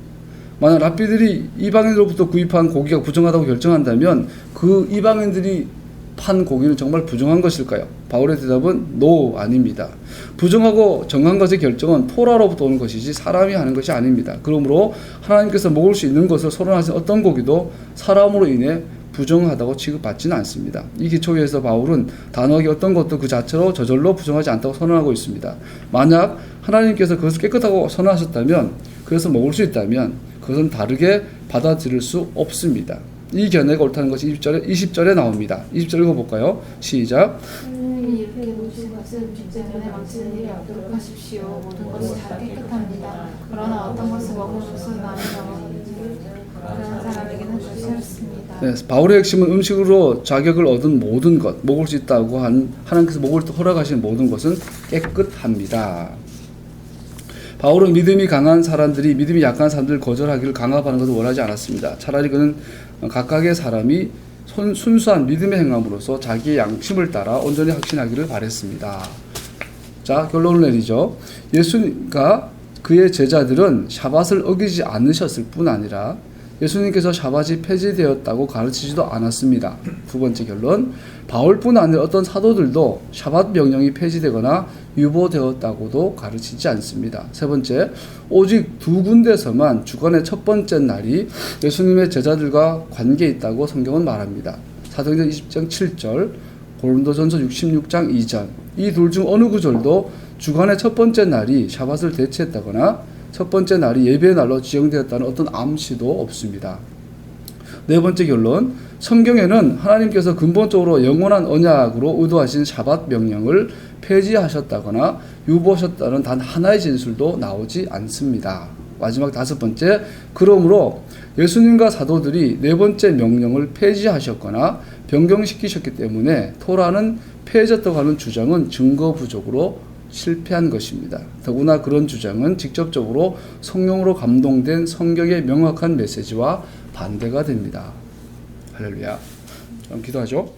만약 랍비들이 이방인으로부터 구입한 고기가 부정하다고 결정한다면 그 이방인들이 판 고기는 정말 부정한 것일까요? 바울의 대답은 no, 아닙니다. 부정하고 정한 것의 결정은 토라로부터 오는 것이지 사람이 하는 것이 아닙니다. 그러므로 하나님께서 먹을 수 있는 것을 선언하신 어떤 고기도 사람으로 인해 부정하다고 취급받지는 않습니다. 이 기초 위에서 바울은 단호하게 어떤 것도 그 자체로 저절로 부정하지 않다고 선언하고 있습니다. 만약 하나님께서 그것을 깨끗하고 선언하셨다면, 그래서 먹을 수 있다면 그것은 다르게 받아들일 수 없습니다. 이 견해가 옳다는 것이 20절에 나옵니다. 20절 읽어볼까요? 시작. 하나님이 이렇게 놓으신 것은 음식 때문에 망치는 일이 없도록 하십시오. 모든 것이 다 깨끗합니다. 그러나 어떤 것을 먹을 것은 남이 정하는지 그런 사람에게는 더 싫습니다. 네, 바울의 핵심은 음식으로 자격을 얻은 모든 것, 먹을 수 있다고 한 하나님께서 먹을 때 허락하신 모든 것은 깨끗합니다. 바울은 믿음이 강한 사람들이 믿음이 약한 사람들을 거절하기를 강압하는 것을 원하지 않았습니다. 차라리 그는 각각의 사람이 순수한 믿음의 행함으로써 자기의 양심을 따라 온전히 확신하기를 바랬습니다. 자, 결론을 내리죠. 예수님과 그의 제자들은 샤밧을 어기지 않으셨을 뿐 아니라 예수님께서 샤밧이 폐지되었다고 가르치지도 않았습니다. 두 번째 결론, 바울뿐 아니라 어떤 사도들도 샤밧 명령이 폐지되거나 유보되었다고도 가르치지 않습니다. 세 번째, 오직 두 군데서만 주간의 첫 번째 날이 예수님의 제자들과 관계 있다고 성경은 말합니다. 사도행전 20장 7절, 고린도전서 66장 2절, 이 둘 중 어느 구절도 주간의 첫 번째 날이 샤밧을 대체했다거나 첫 번째 날이 예배의 날로 지정되었다는 어떤 암시도 없습니다. 네 번째 결론, 성경에는 하나님께서 근본적으로 영원한 언약으로 의도하신 샤밧 명령을 폐지하셨다거나 유보하셨다는 단 하나의 진술도 나오지 않습니다. 마지막 다섯 번째, 그러므로 예수님과 사도들이 네 번째 명령을 폐지하셨거나 변경시키셨기 때문에 토라는 폐해졌다고 하는 주장은 증거 부족으로 실패한 것입니다. 더구나 그런 주장은 직접적으로 성령으로 감동된 성경의 명확한 메시지와 반대가 됩니다. 할렐루야. 그럼 기도하죠.